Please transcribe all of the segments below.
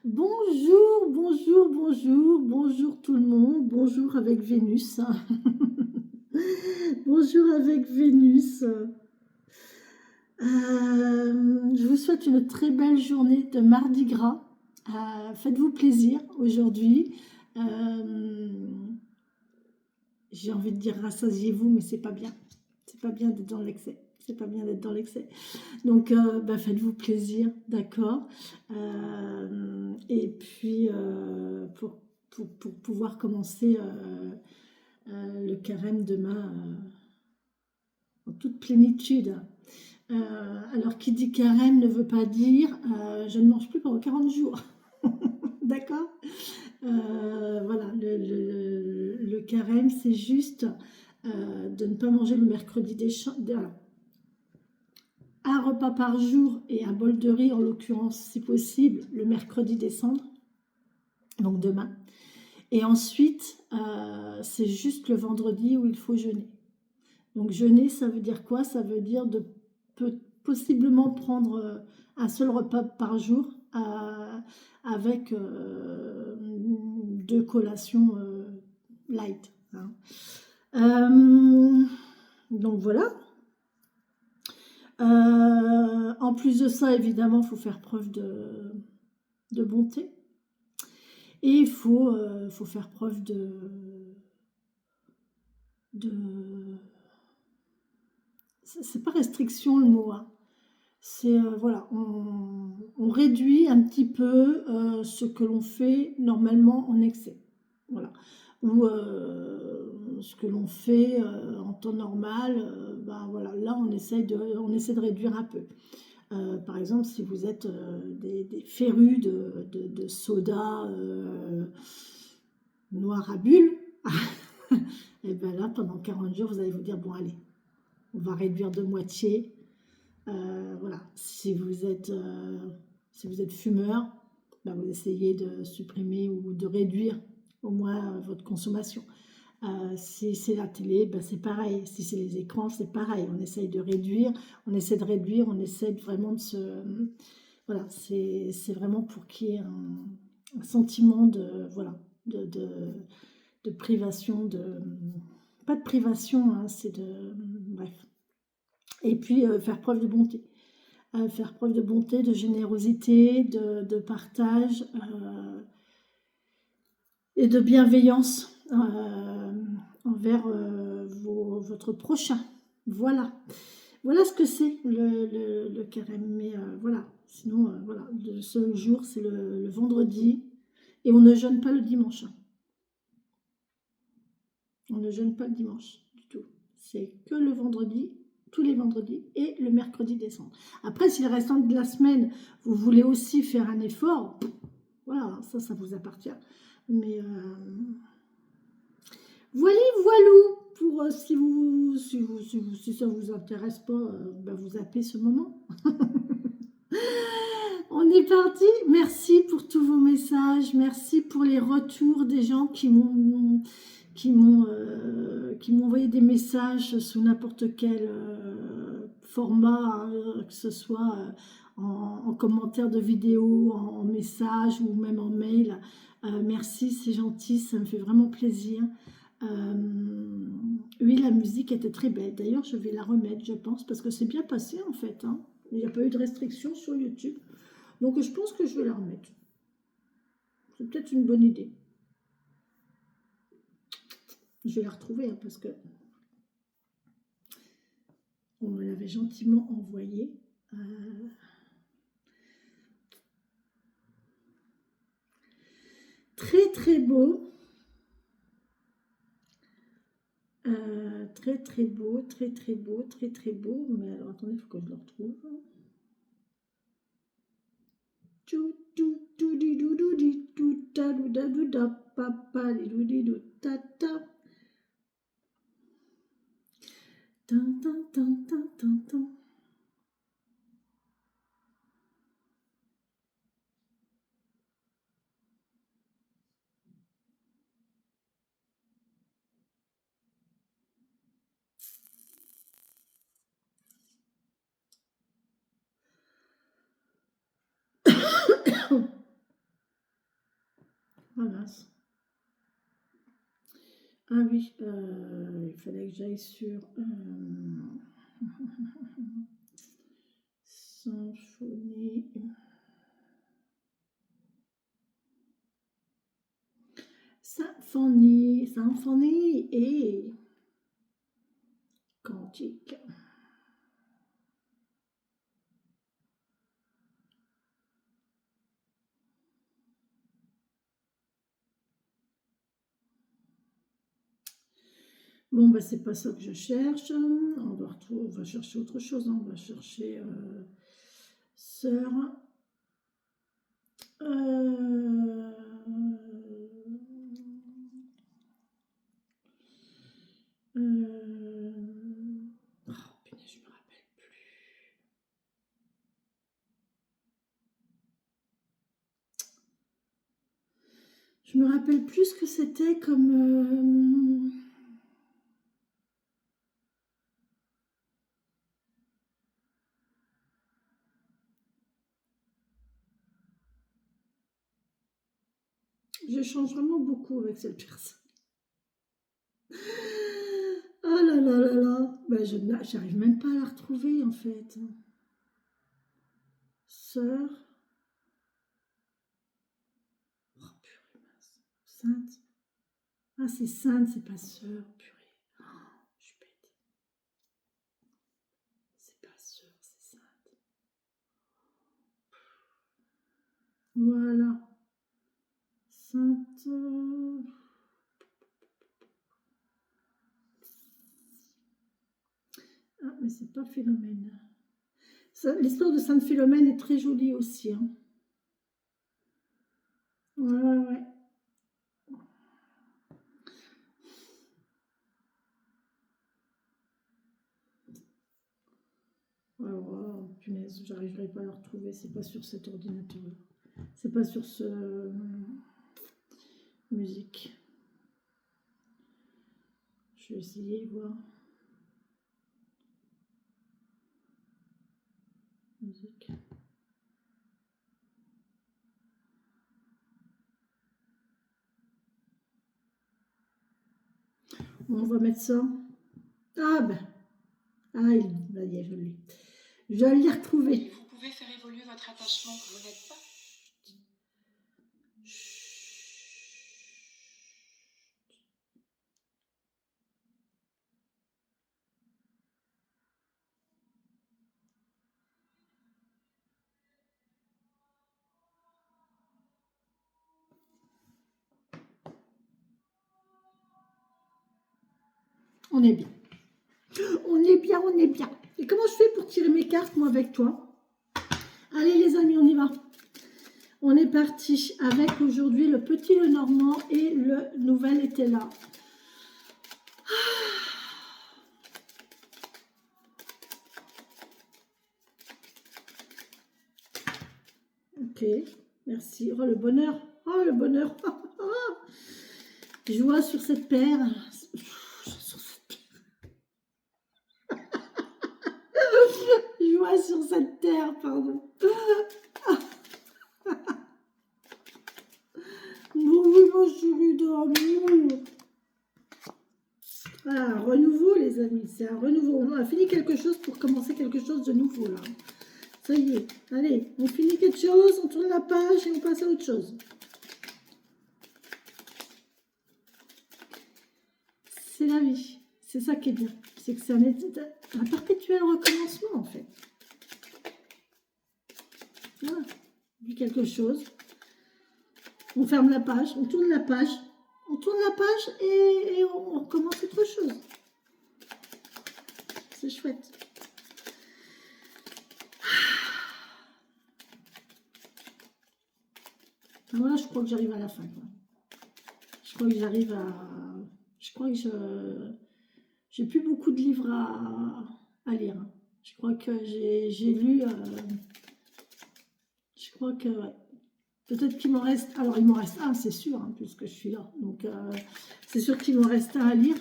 Bonjour, bonjour, bonjour, bonjour tout le monde, bonjour avec Vénus. Bonjour avec Vénus. Je vous souhaite une très belle journée de Mardi Gras. Faites-vous plaisir aujourd'hui. Euh, j'ai envie de dire rassasiez-vous, mais c'est pas bien. C'est pas bien d'être dans l'excès. C'est pas bien d'être dans l'excès. Donc, faites-vous plaisir, d'accord. Et puis, pour pouvoir commencer le carême demain en toute plénitude. Alors, qui dit carême ne veut pas dire je ne mange plus pendant 40 jours, d'accord. Voilà, le carême, c'est juste de ne pas manger le mercredi des champs. Un repas par jour et un bol de riz, en l'occurrence, si possible, le mercredi des cendres, donc demain. Et ensuite, c'est juste le vendredi où il faut jeûner. Donc jeûner, ça veut dire quoi? Ça veut dire de possiblement prendre un seul repas par jour avec deux collations light, hein. Donc voilà. En plus de ça, évidemment, il faut faire preuve de bonté. Et il faut faire preuve de... C'est pas restriction le mot, hein. C'est, voilà, on réduit un petit peu ce que l'on fait normalement en excès. Voilà. Ou ce que l'on fait en temps normal, voilà, là on essaie de réduire un peu. Par exemple, si vous êtes des férus de soda noir à bulles, et bien là, pendant 40 jours, vous allez vous dire, bon allez, on va réduire de moitié. Voilà, si vous êtes fumeur, vous essayez de supprimer ou de réduire au moins votre consommation. Si c'est la télé, c'est pareil. Si c'est les écrans, c'est pareil. On essaye de réduire, on essaie de réduire, on essaie vraiment de se... Voilà, c'est vraiment pour qu'il y ait un sentiment de, voilà, de privation, pas de privation, hein, c'est de... Bref. Et puis, faire preuve de bonté. Faire preuve de bonté, de générosité, de partage et de bienveillance envers votre prochain. Voilà. Voilà ce que c'est le carême. Mais voilà, sinon, voilà, le seul jour, c'est le vendredi. Et on ne jeûne pas le dimanche, hein. On ne jeûne pas le dimanche du tout. C'est que le vendredi, tous les vendredis et le mercredi décembre. Après, si le restant de la semaine, vous voulez aussi faire un effort, voilà, ça vous appartient. Mais voilà, voilou, pour si ça vous intéresse pas, vous zappez ce moment. On est parti. Merci pour tous vos messages. Merci pour les retours des gens qui m'ont envoyé des messages sous n'importe quel format, hein, que ce soit en commentaire de vidéo, en message ou même en mail. Merci, c'est gentil, ça me fait vraiment plaisir. Oui, la musique était très belle. D'ailleurs, je vais la remettre, je pense, parce que c'est bien passé en fait, hein. Il n'y a pas eu de restriction sur YouTube. Donc, je pense que je vais la remettre. C'est peut-être une bonne idée. Je vais la retrouver, hein, parce que on me l'avait gentiment envoyé. Très très beau. Très très beau, très très beau, très très beau. Mais alors attendez, il faut que je le retrouve. Ah mince. Ah oui, il fallait que j'aille sur symphonie. Symphonie et quantique. Bon, bah, c'est pas ça que je cherche. On va chercher autre chose, hein. On va chercher sœur. Euh, oh, punaise, je me rappelle plus. Je me rappelle plus ce que c'était comme. J'échange vraiment beaucoup avec cette personne. Oh là là là là. Ben, j'arrive même pas à la retrouver en fait. Sœur. Oh purée, mince. Sainte. Ah, c'est sainte, c'est pas sœur. Purée. Oh, je suis bête. C'est pas sœur, c'est sainte. Voilà. Sainte. Ah, mais c'est pas Philomène. L'histoire de Sainte Philomène est très jolie aussi, hein. Ouais, ouais, ouais. Alors, punaise, j'arriverai pas à la retrouver. C'est pas sur cet ordinateur. C'est pas sur ce musique. Je vais essayer voir. Musique. On va mettre ça. Ah ben. Ah, là, je l'ai. Je l'ai retrouvé. Vous pouvez faire évoluer votre attachement. Vous n'êtes pas. On est bien. On est bien, on est bien. Et comment je fais pour tirer mes cartes, moi, avec toi? Allez, les amis, on y va. On est parti avec aujourd'hui le petit Lenormand et le nouvel était là. Ok, merci. Oh, le bonheur. Oh, le bonheur. Joie sur cette paire. Joie sur cette terre, pardon. Oui, mon chéri d'amour. Ah, renouveau, les amis. C'est un renouveau. On a fini quelque chose pour commencer quelque chose de nouveau, là. Ça y est. Allez, on finit quelque chose, on tourne la page et on passe à autre chose. C'est la vie. C'est ça qui est bien. C'est que c'est un perpétuel recommencement, en fait. Voilà. Vu quelque chose. On ferme la page, on tourne la page. On tourne la page et on recommence autre chose. C'est chouette. Voilà, je crois que j'arrive à la fin, quoi. Je crois que j'arrive à... Je crois que j'ai plus beaucoup de livres à lire. Je crois que j'ai lu... je crois que... Ouais. Peut-être qu'il m'en reste... Alors, il m'en reste un, c'est sûr, hein, puisque je suis là. Donc, c'est sûr qu'il m'en reste un à lire.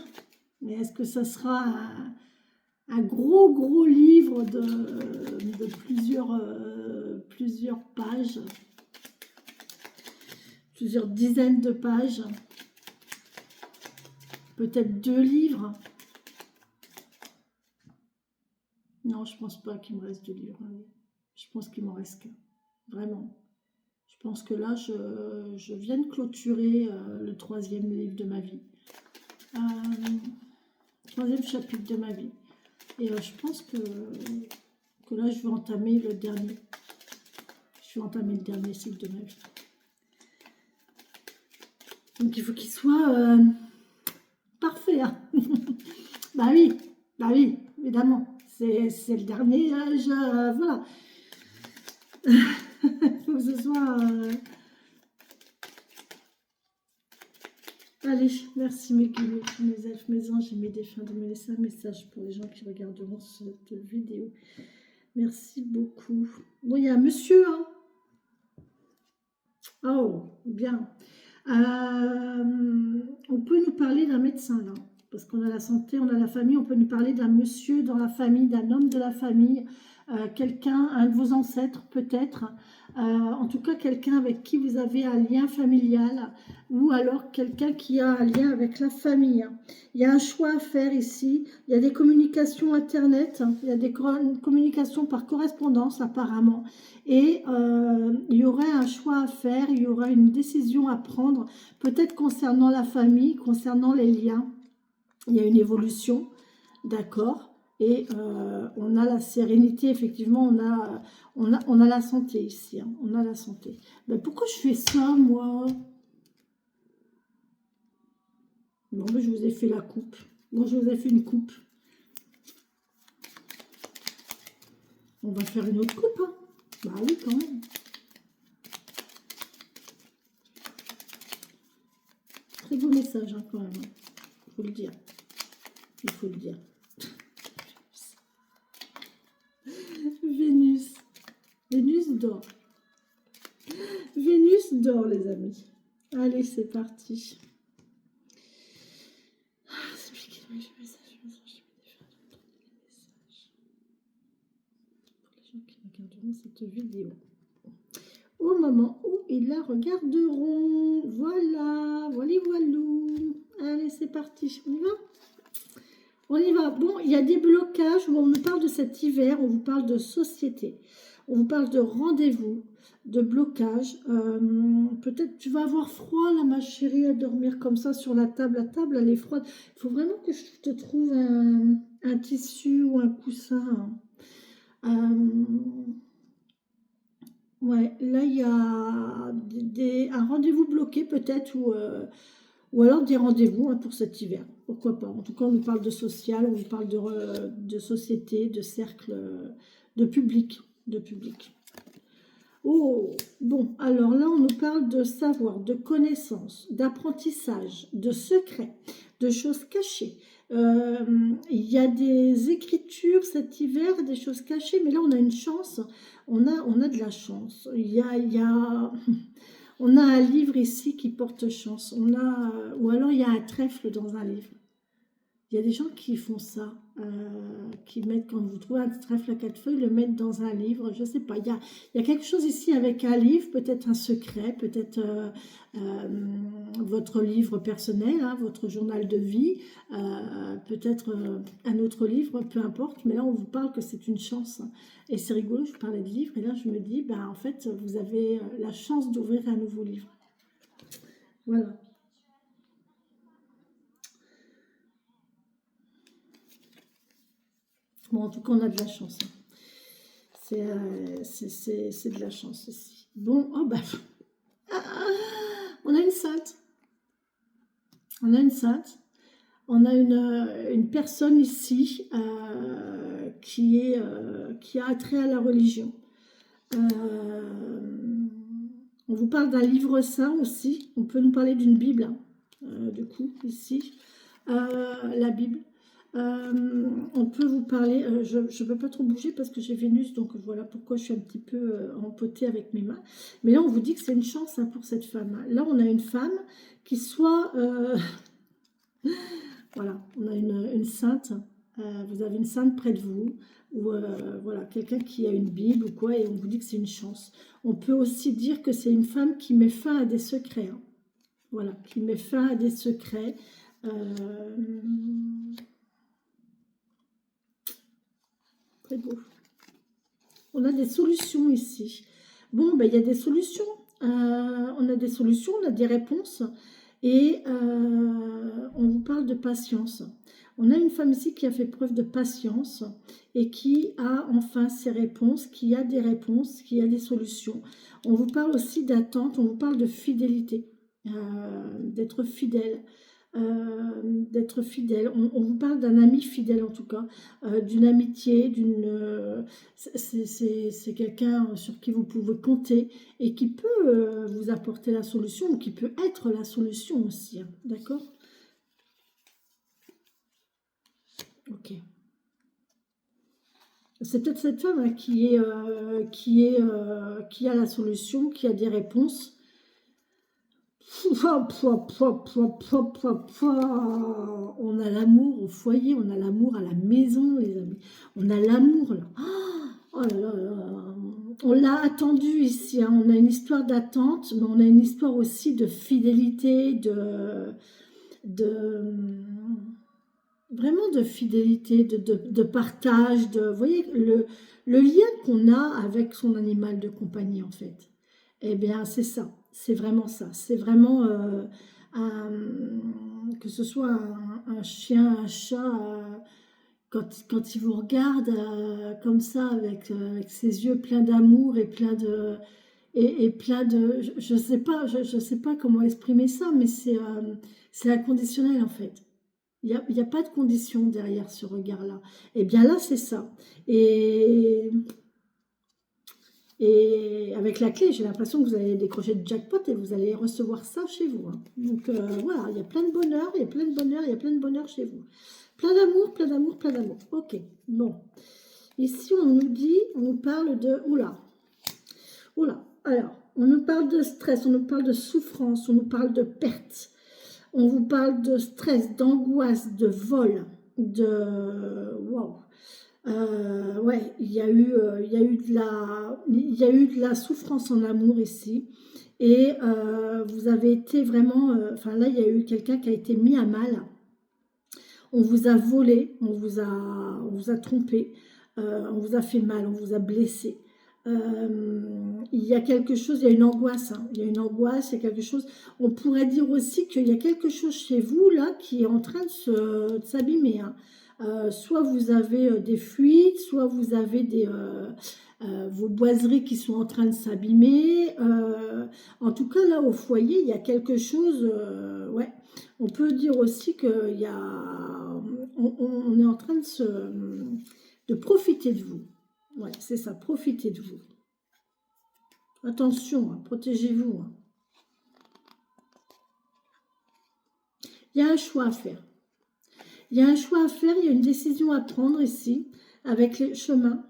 Mais est-ce que ça sera un gros livre de plusieurs pages? plusieurs dizaines de pages, peut-être 2 livres. Non, je pense pas qu'il me reste 2 livres. Je pense qu'il m'en reste qu'un, vraiment. Je pense que là, je viens de clôturer le 3e livre de ma vie. 3e chapitre de ma vie. Et je pense que là, je vais entamer le dernier. Je vais entamer le dernier cycle de ma vie. Donc, il faut qu'il soit parfait. Hein. Bah oui, évidemment. C'est le dernier. Voilà. Il faut que ce soit... Allez, merci mes guillemets, mes elfes, mes anges et mes défunts de me laisser un message pour les gens qui regarderont cette vidéo. Merci beaucoup. Bon, il y a un monsieur, hein. Oh, bien. On peut nous parler d'un médecin, là. Parce qu'on a la santé, on a la famille. On peut nous parler d'un monsieur dans la famille, d'un homme de la famille. Quelqu'un, un de vos ancêtres, peut-être. En tout cas, quelqu'un avec qui vous avez un lien familial. Ou alors quelqu'un qui a un lien avec la famille. Il y a un choix à faire ici. Il y a des communications Internet. Il y a des communications par correspondance, apparemment. Et il y aurait un choix à faire, il y aurait une décision à prendre, peut-être concernant la famille, concernant les liens. Il y a une évolution, d'accord, et on a la sérénité, effectivement, on a la santé ici, hein, on a la santé. Mais pourquoi je fais ça, moi? Bon, mais je vous ai fait la coupe. Bon, je vous ai fait une coupe. On va faire une autre coupe, hein. Bah oui, quand même. Très beau message, hein, quand même. Il faut le dire. Il faut le dire. Vénus. Vénus dort. Vénus dort, les amis. Allez, c'est parti. C'est lui qui m'a fait message. Pour les gens qui regarderont cette vidéo. Au moment où ils la regarderont. Voilà, voilou. Allez, c'est parti. On y va? On y va. Bon, il y a des blocages où on nous parle de cet hiver, on vous parle de société, on vous parle de rendez-vous, de blocage. Peut-être tu vas avoir froid, là, ma chérie, à dormir comme ça sur la table. La table, elle est froide. Il faut vraiment que je te trouve un tissu ou un coussin. Ouais, là, il y a un rendez-vous bloqué peut-être, ou alors des rendez-vous, hein, pour cet hiver. Pourquoi pas? En tout cas, on nous parle de social, on nous parle de société, de cercle, de public. Oh, bon, alors là, on nous parle de savoir, de connaissances, d'apprentissage, de secrets, de choses cachées. Il y a des écritures cet hiver, des choses cachées, mais là, on a une chance, on a de la chance. On a un livre ici qui porte chance. Ou alors, il y a un trèfle dans un livre. Il y a des gens qui font ça, qui mettent, quand vous trouvez un trèfle à 4 feuilles, le mettent dans un livre, je ne sais pas. Il y a quelque chose ici avec un livre, peut-être un secret, peut-être votre livre personnel, hein, votre journal de vie, peut-être un autre livre, peu importe. Mais là, on vous parle que c'est une chance. Et c'est rigolo, je vous parlais de livres, et là, je me dis, ben, en fait, vous avez la chance d'ouvrir un nouveau livre. Voilà. Bon, en tout cas, on a de la chance. C'est de la chance ici. Bon, oh bah, on a une sainte. On a une sainte. On a une personne ici qui a attrait à la religion. On vous parle d'un livre saint aussi. On peut nous parler d'une Bible, hein, du coup, ici. La Bible. On peut vous parler, je ne peux pas trop bouger parce que j'ai Vénus, donc voilà pourquoi je suis un petit peu empotée avec mes mains. Mais là, on vous dit que c'est une chance, hein, pour cette femme. Là, on a une femme qui soit... voilà, on a une sainte. Vous avez une sainte près de vous, ou voilà, quelqu'un qui a une Bible ou quoi, et on vous dit que c'est une chance. On peut aussi dire que c'est une femme qui met fin à des secrets. Hein. Voilà, qui met fin à des secrets. Très beau. On a des solutions ici. Bon, ben, il y a des solutions. On a des solutions, on a des réponses. Et on vous parle de patience. On a une femme ici qui a fait preuve de patience et qui a enfin ses réponses, qui a des réponses, qui a des solutions. On vous parle aussi d'attente, on vous parle de fidélité, d'être fidèle. D'être fidèle. On vous parle d'un ami fidèle en tout cas, d'une amitié, c'est quelqu'un sur qui vous pouvez compter et qui peut vous apporter la solution ou qui peut être la solution aussi. Hein, d'accord? Ok. C'est peut-être cette femme hein, qui a la solution, qui a des réponses. Pouah, pouah, pouah, pouah, pouah, pouah, pouah. On a l'amour au foyer, on a l'amour à la maison, les amis. On a l'amour là. Oh là là là là. On l'a attendu ici. Hein. On a une histoire d'attente, mais on a une histoire aussi de fidélité, de vraiment de fidélité, de partage. Vous voyez, le lien qu'on a avec son animal de compagnie, en fait. Eh bien, c'est ça. C'est vraiment ça. C'est vraiment que ce soit un chien, un chat, quand il vous regarde comme ça, avec ses yeux pleins d'amour et plein de... Et plein de... Je sais pas, je sais pas comment exprimer ça, mais c'est inconditionnel en fait. Il y a pas de condition derrière ce regard-là. Et bien là, c'est ça. Et, et avec la clé, j'ai l'impression que vous allez décrocher le jackpot et vous allez recevoir ça chez vous. Hein. Donc voilà, il y a plein de bonheur, il y a plein de bonheur, il y a plein de bonheur chez vous. Plein d'amour, plein d'amour, plein d'amour. Ok, bon. Ici, on nous dit, on nous parle de... Oula, oula. Alors, on nous parle de stress, on nous parle de souffrance, on nous parle de perte. On vous parle de stress, d'angoisse, de vol, de... Waouh. Ouais, il y a eu de la souffrance en amour ici. Et vous avez été vraiment... Enfin là, il y a eu quelqu'un qui a été mis à mal. On vous a volé, on vous a trompé, on vous a fait mal, on vous a blessé. Il y a quelque chose, il y a une angoisse, hein, il y a une angoisse, il y a quelque chose. On pourrait dire aussi qu'il y a quelque chose chez vous là qui est en train de s'abîmer. Hein. Soit vous avez des fuites, soit vous avez vos boiseries qui sont en train de s'abîmer. En tout cas, là, au foyer, il y a quelque chose. Ouais, on peut dire aussi qu'il y a, on est en train de profiter de vous. Ouais, c'est ça, profitez de vous. Attention, hein, protégez-vous. Hein. Il y a un choix à faire. Il y a un choix à faire, il y a une décision à prendre ici, avec les chemins.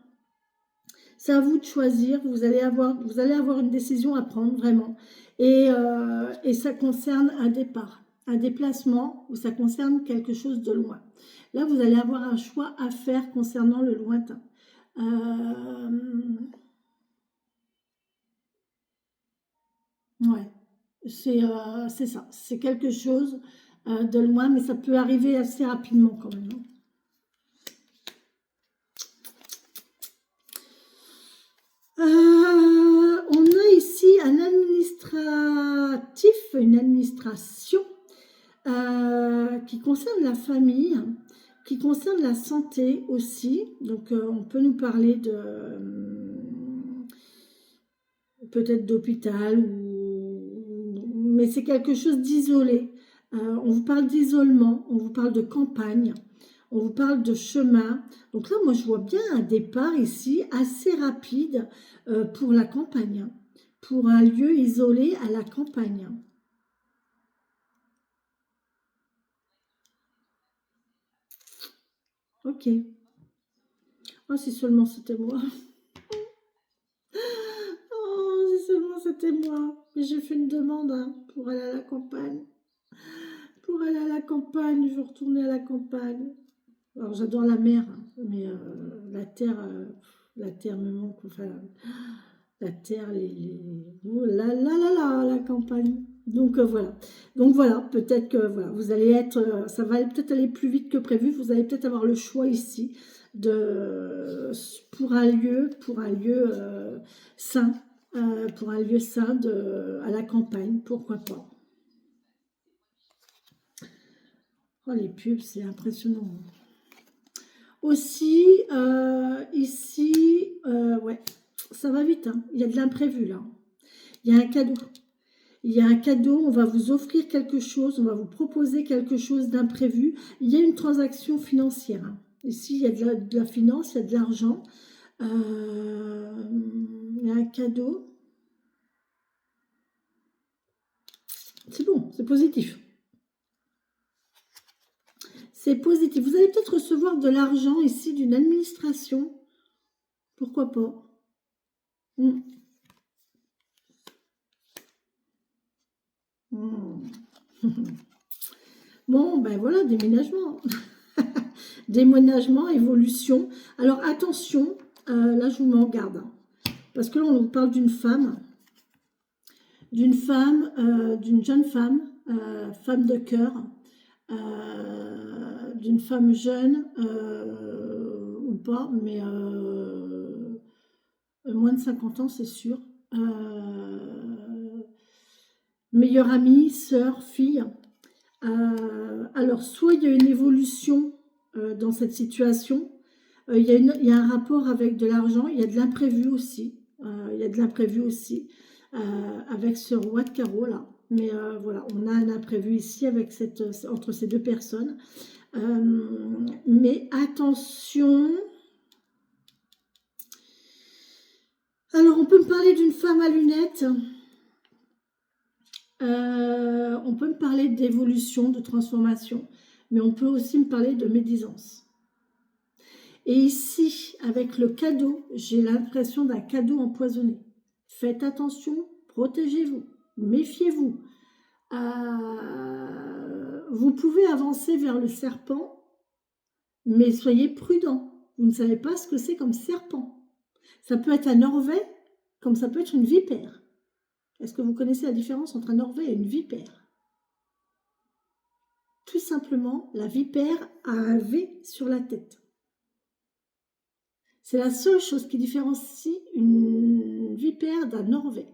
C'est à vous de choisir, vous allez avoir une décision à prendre, vraiment. Et ça concerne un départ, un déplacement, ou ça concerne quelque chose de loin. Là, vous allez avoir un choix à faire concernant le lointain. Ouais, c'est ça. C'est quelque chose de loin, mais ça peut arriver assez rapidement quand même. Hein. On a ici un administratif, une administration qui concerne la famille, qui concerne la santé aussi. Donc on peut nous parler de peut-être d'hôpital, mais c'est quelque chose d'isolé. On vous parle d'isolement, on vous parle de campagne, on vous parle de chemin. Donc là, moi, je vois bien un départ ici assez rapide pour la campagne, pour un lieu isolé à la campagne. Ok. Oh, si seulement c'était moi. Oh, si seulement c'était moi. Mais j'ai fait une demande hein, pour aller à la campagne. Pour aller à la campagne, je veux retourner à la campagne. Alors j'adore la mer, hein, mais la terre me manque. Enfin, la terre, oh là là là là, la campagne. Donc voilà. Donc voilà, peut-être que voilà, vous allez être, ça va peut-être aller plus vite que prévu. Vous allez peut-être avoir le choix ici de pour un lieu sain, pour un lieu sain à la campagne, pourquoi pas. Oh, les pubs, c'est impressionnant. Aussi, ici, ouais, ça va vite, hein. Il y a de l'imprévu là. Il y a un cadeau. Il y a un cadeau, on va vous offrir quelque chose, on va vous proposer quelque chose d'imprévu. Il y a une transaction financière, hein. Ici, il y a de la finance, il y a de l'argent. Il y a un cadeau. C'est bon, c'est positif. C'est positif. Vous allez peut-être recevoir de l'argent ici d'une administration. Pourquoi pas? Hmm. Hmm. Bon, ben voilà, déménagement. Déménagement, évolution. Alors attention, là je vous mets en garde. Hein, parce que là on parle d'une femme, d'une jeune femme, femme de cœur, d'une femme jeune, ou pas, mais moins de 50 ans, c'est sûr. Meilleure amie, sœur, fille. Alors, soit il y a une évolution dans cette situation, il y a un rapport avec de l'argent, il y a de l'imprévu aussi. Il y a de l'imprévu aussi avec ce roi de carreau là. Mais voilà, on a un imprévu ici avec entre ces deux personnes. Mais attention. Alors, on peut me parler d'une femme à lunettes. On peut me parler d'évolution, de transformation. Mais on peut aussi me parler de médisance. Et ici, avec le cadeau, j'ai l'impression d'un cadeau empoisonné. Faites attention, protégez-vous, méfiez-vous. Vous pouvez avancer vers le serpent, mais soyez prudent. Vous ne savez pas ce que c'est comme serpent. Ça peut être un orvet, comme ça peut être une vipère. Est-ce que vous connaissez la différence entre un orvet et une vipère? Tout simplement, la vipère a un V sur la tête. C'est la seule chose qui différencie une vipère d'un orvet.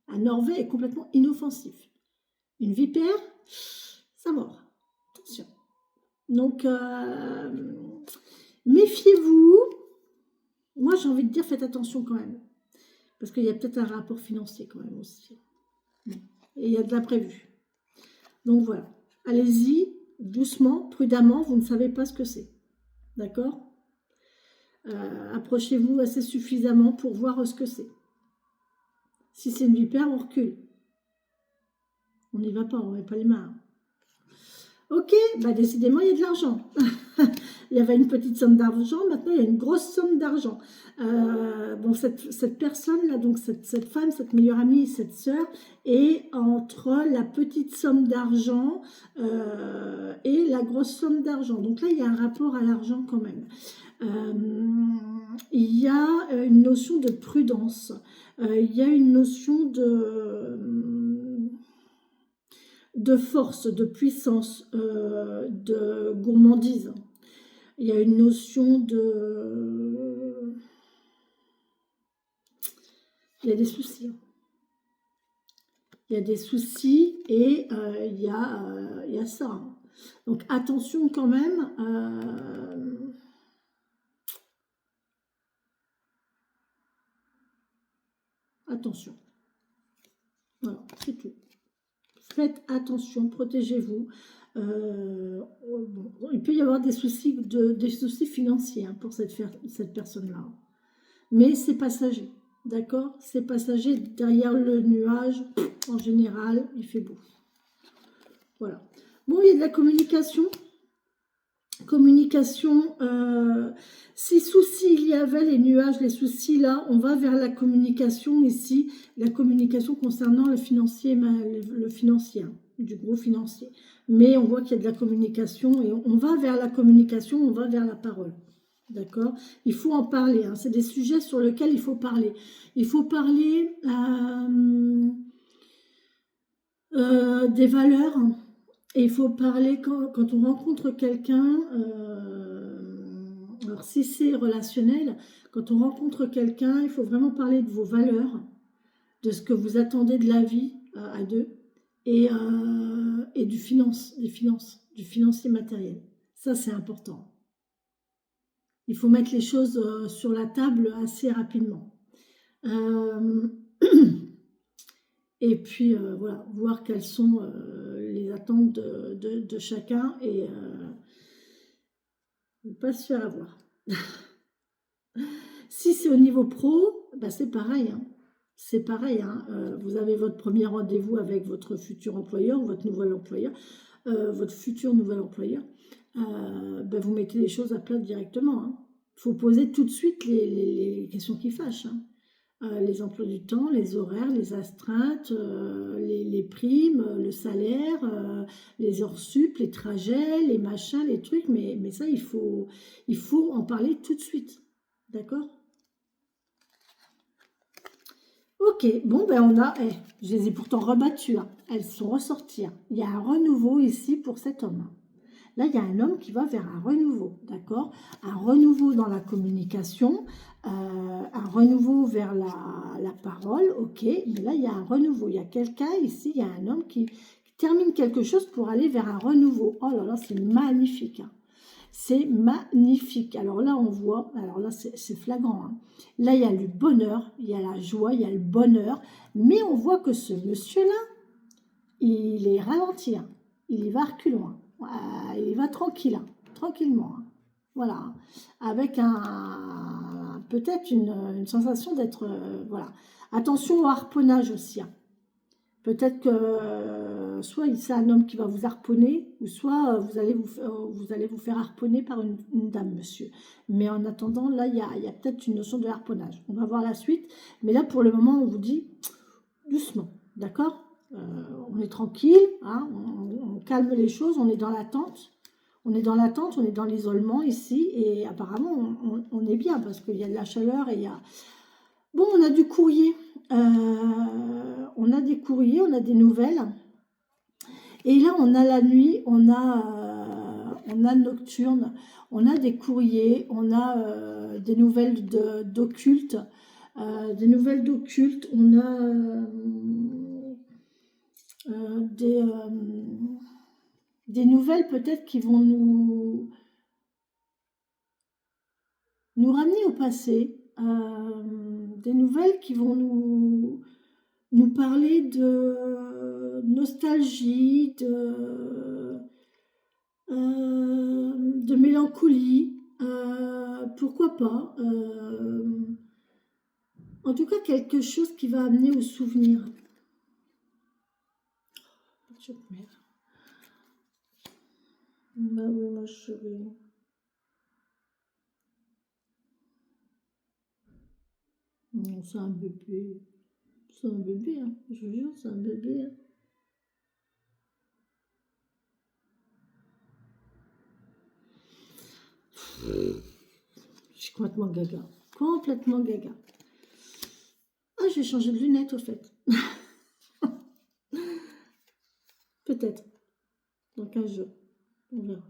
Un orvet est complètement inoffensif. Une vipère, ça mord. Attention. Donc, méfiez-vous. Moi, j'ai envie de dire, faites attention quand même. Parce qu'il y a peut-être un rapport financier quand même aussi. Et il y a de l'imprévu. Donc voilà. Allez-y, doucement, prudemment, vous ne savez pas ce que c'est. D'accord? Approchez-vous assez suffisamment pour voir ce que c'est. Si c'est une vipère, on recule. On n'y va pas, on ne met pas les mains. Ok, bah décidément, il y a de l'argent. Il y avait une petite somme d'argent, maintenant il y a une grosse somme d'argent. Bon, cette personne-là, donc cette femme, cette meilleure amie, cette sœur, est entre la petite somme d'argent et la grosse somme d'argent. Donc là, il y a un rapport à l'argent quand même. Il y a une notion de prudence. Il y a une notion de force, de puissance, de gourmandise. Il y a une notion de... Il y a des soucis. Il y a des soucis et il y a ça. Donc attention quand même. Attention. Voilà, c'est tout. Faites attention, protégez-vous. Bon, il peut y avoir des soucis financiers hein, pour cette personne-là. Mais c'est passager, d'accord? C'est passager. Derrière le nuage, en général, il fait beau. Voilà. Bon, il y a de la communication. Communication, si soucis il y avait, les nuages, les soucis là, on va vers la communication ici, la communication concernant le financier, le financier, hein, du gros financier. Mais on voit qu'il y a de la communication et on va vers la communication, on va vers la parole. D'accord? Il faut en parler, hein. C'est des sujets sur lesquels il faut parler. Il faut parler des valeurs. Et il faut parler quand on rencontre quelqu'un, alors si c'est relationnel, quand on rencontre quelqu'un, il faut vraiment parler de vos valeurs, de ce que vous attendez de la vie à deux, et du du financier matériel. Ça, c'est important. Il faut mettre les choses sur la table assez rapidement. Et puis, voilà, voir quelles sont les attentes de chacun et ne pas se faire avoir. Si c'est au niveau pro, bah c'est pareil. Hein. C'est pareil. Hein. Vous avez votre premier rendez-vous avec votre futur employeur, votre nouvel employeur, votre futur nouvel employeur. Bah vous mettez les choses à plat directement. Hein. Il faut poser tout de suite les questions qui fâchent. Hein. Les emplois du temps, les horaires, les astreintes, les primes, le salaire, les heures sup, les trajets, les machins, les trucs, mais ça, il faut en parler tout de suite. D'accord? Ok, bon, ben on a, je les ai pourtant rebattues, hein. Elles sont ressorties. Hein. Il y a un renouveau ici pour cet homme. Là, il y a un homme qui va vers un renouveau, d'accord? Un renouveau dans la communication, un renouveau vers la parole, ok, mais là, il y a un renouveau. Il y a quelqu'un ici, il y a un homme qui termine quelque chose pour aller vers un renouveau. Oh là là, c'est magnifique. Hein. C'est magnifique. Alors là, on voit, alors là, c'est flagrant. Hein. Là, il y a le bonheur, il y a la joie, il y a le bonheur, mais on voit que ce monsieur-là, il est ralenti. Hein. Il y va reculant. Hein. Il va tranquille, hein. Tranquillement. Hein. Voilà. Hein. Avec peut-être une sensation d'être... voilà. Attention au harponnage aussi. Hein. Peut-être que soit c'est un homme qui va vous harponner, ou soit vous allez vous faire harponner par une dame, monsieur. Mais en attendant, là, il y a peut-être une notion de harponnage. On va voir la suite. Mais là, pour le moment, on vous dit doucement. D'accord? On est tranquille, hein, on calme les choses, on est dans l'attente. On est dans l'attente, on est dans l'isolement ici. Et apparemment, on est bien parce qu'il y a de la chaleur et il y a... Bon, on a du courrier. On a des courriers, on a des nouvelles. Et là, on a la nuit, on a nocturne, on a des courriers, on a des nouvelles d'occulte. Des nouvelles d'occulte, on a des nouvelles peut-être qui vont nous ramener au passé, des nouvelles qui vont nous parler de nostalgie, de mélancolie, pourquoi pas, en tout cas quelque chose qui va amener au souvenir. Bah oui, ma chérie. Non, c'est un bébé. C'est un bébé, hein. Je vous jure, c'est un bébé. Hein. Je suis complètement gaga. Complètement gaga. Ah, je vais changer de lunettes, au fait. Peut-être. Dans 15 jours. On verra.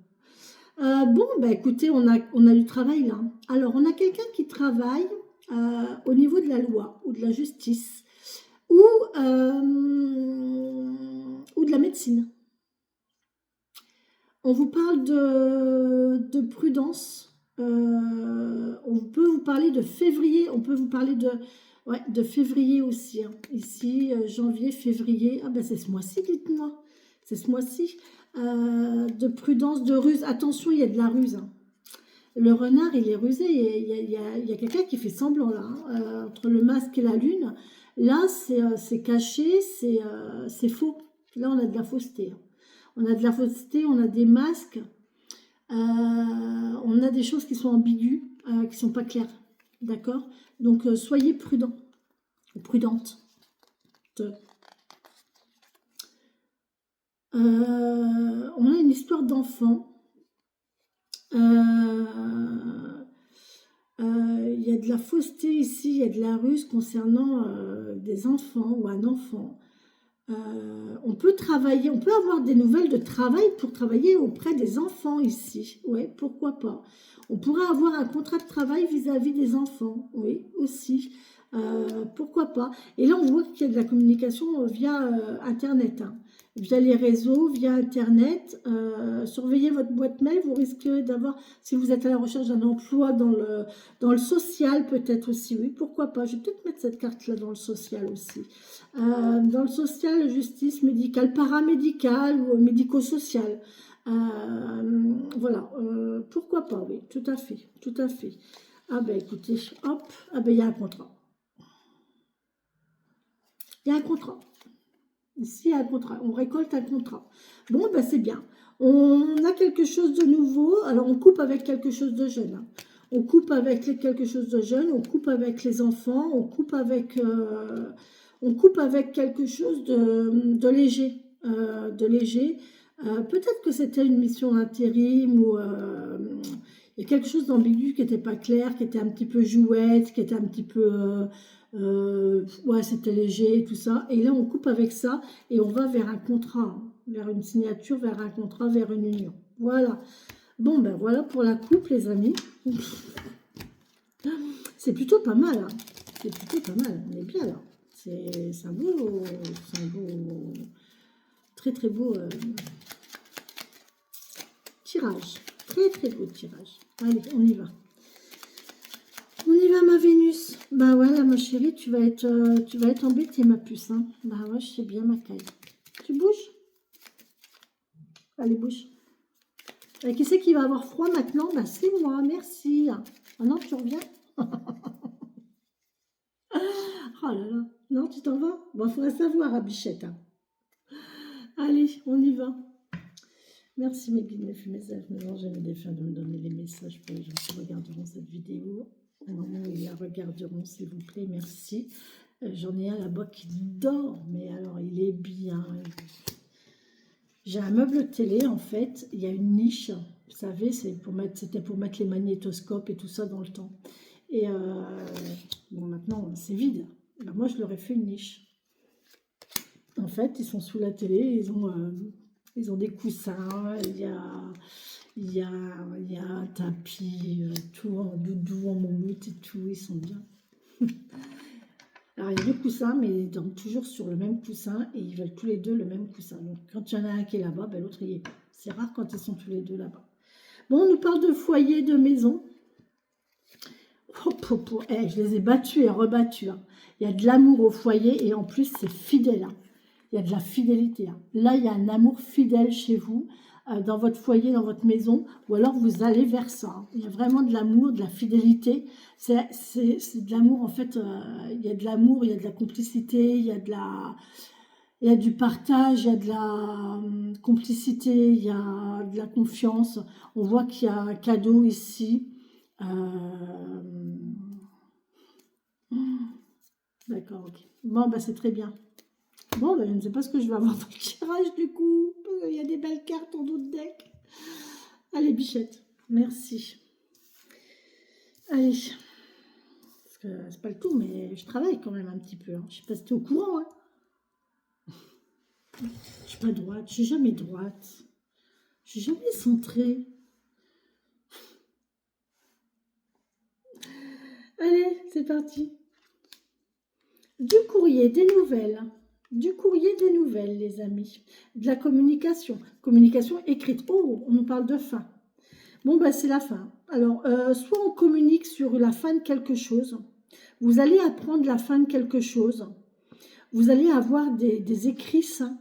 Bon, bah écoutez, on a du travail là. Alors, on a quelqu'un qui travaille au niveau de la loi ou de la justice ou de la médecine. On vous parle de prudence. On peut vous parler de février. On peut vous parler de février aussi. Hein. Ici, janvier, février. Ah ben c'est ce mois-ci, dites-moi. C'est ce mois-ci. De prudence, de ruse. Attention, il y a de la ruse. Hein. Le renard, il est rusé. Il y a quelqu'un qui fait semblant là. Hein. Entre le masque et la lune. Là, c'est caché, c'est faux. Là, on a de la fausseté. Hein. On a de la fausseté, on a des masques. On a des choses qui sont ambiguës, qui ne sont pas claires. D'accord? Donc, soyez prudents ou prudentes. On a une histoire d'enfant. Il y a de la fausseté ici, il y a de la ruse concernant des enfants ou un enfant. On peut travailler, on peut avoir des nouvelles de travail pour travailler auprès des enfants ici. Oui, pourquoi pas. On pourrait avoir un contrat de travail vis-à-vis des enfants. Oui, aussi. Pourquoi pas. Et là, on voit qu'il y a de la communication via Internet, hein, via les réseaux, via Internet. Surveillez votre boîte mail, vous risquez d'avoir, si vous êtes à la recherche d'un emploi dans le social peut-être aussi, oui, pourquoi pas. Je vais peut-être mettre cette carte-là dans le social aussi. Dans le social, justice médicale, paramédicale ou médico-social. Voilà, pourquoi pas, oui, tout à fait, tout à fait. Ah ben écoutez, hop, ah ben il y a un contrat. Il y a un contrat. Ici, il y a un contrat. On récolte un contrat. Bon, ben c'est bien. On a quelque chose de nouveau. Alors, on coupe avec quelque chose de jeune. Hein. On coupe avec quelque chose de jeune. On coupe avec les enfants. On coupe avec quelque chose de léger. Peut-être que c'était une mission intérim ou il y a quelque chose d'ambigu qui n'était pas clair, qui était un petit peu jouette, qui était un petit peu... ouais, c'était léger, tout ça. Et là, on coupe avec ça et on va vers un contrat, hein, vers une signature, vers un contrat, vers une union. Voilà. Bon, ben voilà pour la coupe, les amis. C'est plutôt pas mal. Hein. C'est plutôt pas mal. On est bien là. C'est un beau... Très, très beau tirage. Très, très beau tirage. Allez, on y va. On y va, ma Vénus. Bah voilà, ma chérie, tu vas être embêtée, ma puce. Hein. Bah ouais, je sais bien, ma caille. Tu bouges? Allez, bouge. Et qui c'est qui va avoir froid maintenant? Bah c'est moi, merci. Ah non, tu reviens? Oh là là. Non, tu t'en vas? Bon, il faudrait savoir, à Bichette. Hein. Allez, on y va. Merci mes guides, mes messages. Maintenant, j'ai des fins de me donner les messages pour les gens qui regarderont cette vidéo. Au moment où ils la regarderont, s'il vous plaît, merci. J'en ai un là-bas qui dort, mais alors il est bien. J'ai un meuble télé, en fait. Il y a une niche, vous savez, c'était pour mettre les magnétoscopes et tout ça dans le temps. Et bon, maintenant, c'est vide. Alors, moi, je leur ai fait une niche. En fait, ils sont sous la télé, ils ont des coussins, il y a un tapis, tout en doudou, en moumoute et tout, ils sont bien. Alors, il y a deux coussins, mais ils dorment toujours sur le même coussin et ils veulent tous les deux le même coussin. Donc, quand il y en a un qui est là-bas, ben, l'autre, il y est pas. C'est rare quand ils sont tous les deux là-bas. Bon, on nous parle de foyer, de maison. Je les ai battus et rebattus. Hein. Il y a de l'amour au foyer et en plus, c'est fidèle. Hein. Il y a de la fidélité. Hein. Là, il y a un amour fidèle chez vous, dans votre foyer, dans votre maison, ou alors vous allez vers ça. Hein. Il y a vraiment de l'amour, de la fidélité. C'est de l'amour, en fait, il y a de l'amour, il y a de la complicité, il y a du partage, il y a de la complicité, il y a de la confiance. On voit qu'il y a un cadeau ici. D'accord, ok. Bon, bah c'est très bien. Bon, ben, je ne sais pas ce que je vais avoir dans le tirage du coup. Il y a des belles cartes en d'autres decks. Allez, Bichette, merci. Allez. Parce que c'est pas le tout, mais je travaille quand même un petit peu. Hein. Je ne sais pas si tu es au courant. Hein. Je ne suis pas droite. Je ne suis jamais droite. Je ne suis jamais centrée. Allez, c'est parti. Du courrier, des nouvelles. Du courrier, des nouvelles, les amis. De la communication. Communication écrite. Oh, on nous parle de fin. Bon, ben, c'est la fin. Alors, soit on communique sur la fin de quelque chose. Vous allez apprendre la fin de quelque chose. Vous allez avoir des écrits saints.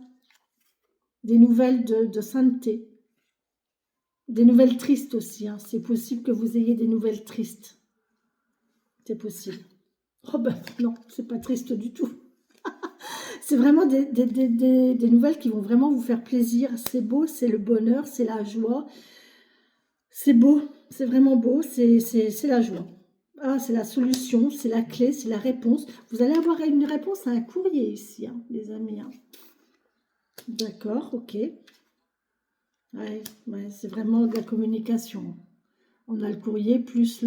Des nouvelles de sainteté. Des nouvelles tristes aussi. Hein. C'est possible que vous ayez des nouvelles tristes. C'est possible. Oh ben non, c'est pas triste du tout. C'est vraiment des nouvelles qui vont vraiment vous faire plaisir. C'est beau, c'est le bonheur, c'est la joie. C'est beau, c'est vraiment beau, c'est la joie. Ah, c'est la solution, c'est la clé, c'est la réponse. Vous allez avoir une réponse à un courrier ici, hein, les amis. Hein. D'accord, ok. Ouais, ouais, c'est vraiment de la communication. On a le courrier plus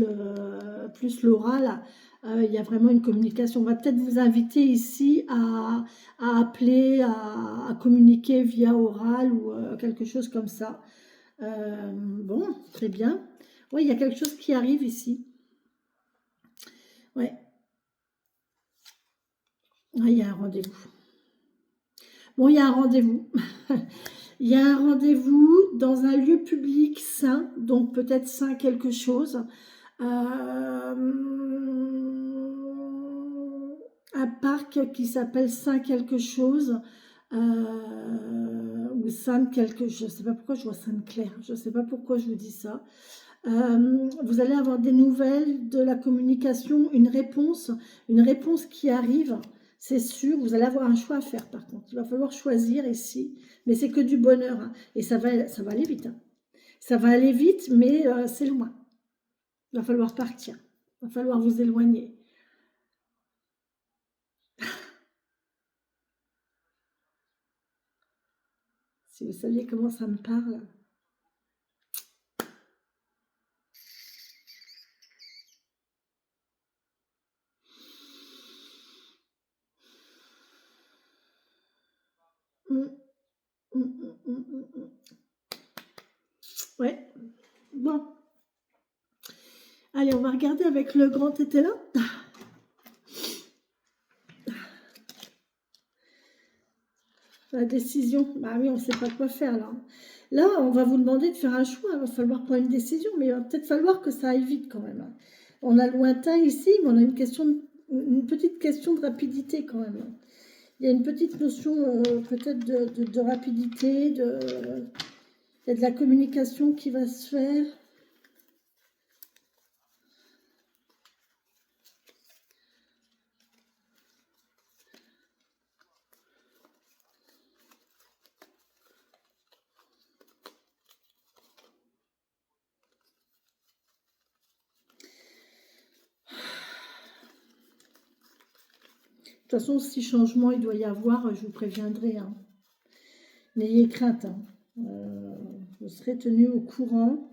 l'oral. Il y a vraiment une communication. On va peut-être vous inviter ici à appeler, à communiquer via oral ou quelque chose comme ça. Bon, très bien. Oui, il y a quelque chose qui arrive ici. Ouais, il y a un rendez-vous. Bon, il y a un rendez-vous. Il y a un rendez-vous dans un lieu public sain, donc peut-être sain quelque chose. Un parc qui s'appelle Saint quelque chose. Ou Sainte quelque chose. Je ne sais pas pourquoi je vois Sainte-Claire. Je ne sais pas pourquoi je vous dis ça. Vous allez avoir des nouvelles, de la communication, une réponse qui arrive, c'est sûr. Vous allez avoir un choix à faire par contre. Il va falloir choisir ici, mais c'est que du bonheur. Hein. Et ça va aller vite. Hein. Ça va aller vite, mais c'est loin. Il va falloir partir. Il va falloir vous éloigner. Si vous saviez comment ça me parle. Hum, hum, hum, hum, hum. Ouais. Bon. Allez, on va regarder avec le grand tété là. La décision. Bah oui, on ne sait pas quoi faire là. Là, on va vous demander de faire un choix. Il va falloir prendre une décision, mais il va peut-être falloir que ça aille vite quand même. On a le lointain ici, mais on a une petite question de rapidité quand même. Il y a une petite notion peut-être de rapidité, il y a de la communication qui va se faire. De toute façon, si changement il doit y avoir, je vous préviendrai. Hein. N'ayez crainte. Hein. Vous serez tenu au courant.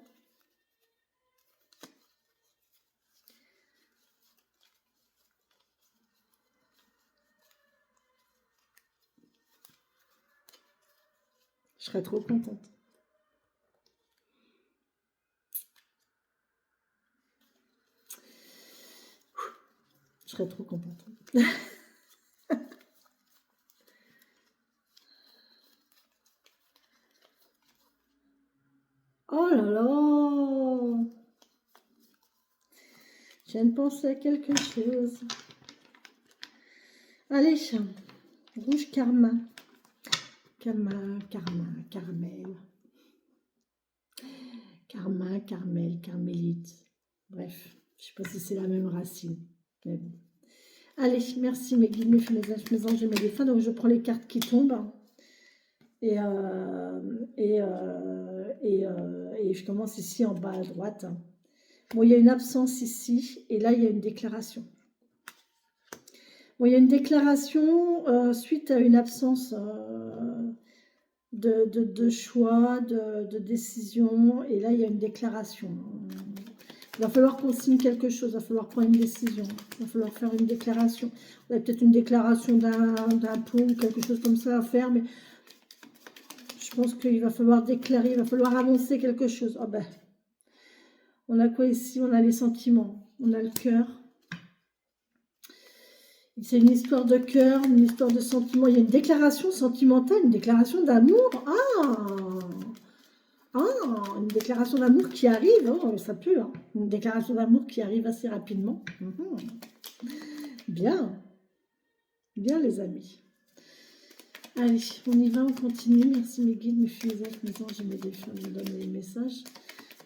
Je serais trop contente. Je serais trop contente. Oh là là! Je viens de penser à quelque chose. Allez, rouge karma. Karma, Carmel. Karma, Carmel, Carmélite. Bref, je ne sais pas si c'est la même racine. Mais bon. Allez, merci mes guides, mes anges et mes défunts. Donc je prends les cartes qui tombent. Et je commence ici en bas à droite. Bon, il y a une absence ici, et là, il y a une déclaration. Bon, il y a une déclaration suite à une absence de choix, de décision, et là, il y a une déclaration. Il va falloir qu'on signe quelque chose, il va falloir prendre une décision, il va falloir faire une déclaration. Il y a peut-être une déclaration d'impôt ou quelque chose comme ça à faire, mais je pense qu'il va falloir déclarer, il va falloir avancer quelque chose. Oh ben, on a quoi ici? On a les sentiments, on a le cœur. C'est une histoire de cœur, une histoire de sentiments. Il y a une déclaration sentimentale, une déclaration d'amour. Une déclaration d'amour qui arrive. Oh, ça pue. Hein. Une déclaration d'amour qui arrive assez rapidement. Bien. Bien, les amis. Allez, on y va, on continue. Merci mes guides, mes philosophes, mes anges et mes défunts. Je vous donne les messages.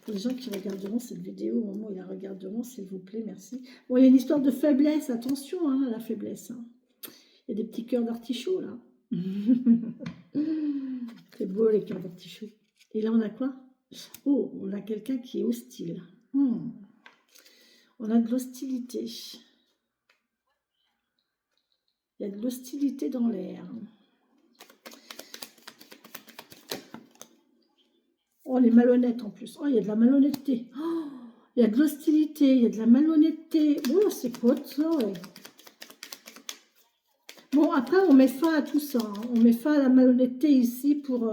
Pour les gens qui regarderont cette vidéo, au moment où ils la regarderont, s'il vous plaît, merci. Bon, il y a une histoire de faiblesse, attention à la faiblesse. Hein. Il y a des petits cœurs d'artichaut, là. C'est beau, les cœurs d'artichaut. Et là, on a quoi? Oh, on a quelqu'un qui est hostile. On a de l'hostilité. Il y a de l'hostilité dans l'air. Oh, les malhonnêtes en plus. Oh, il y a de la malhonnêteté. Oh, il y a de l'hostilité, il y a de la malhonnêteté. Oh, c'est quoi ça, ouais. Bon, après, on met fin à tout ça. Hein. On met fin à la malhonnêteté ici pour...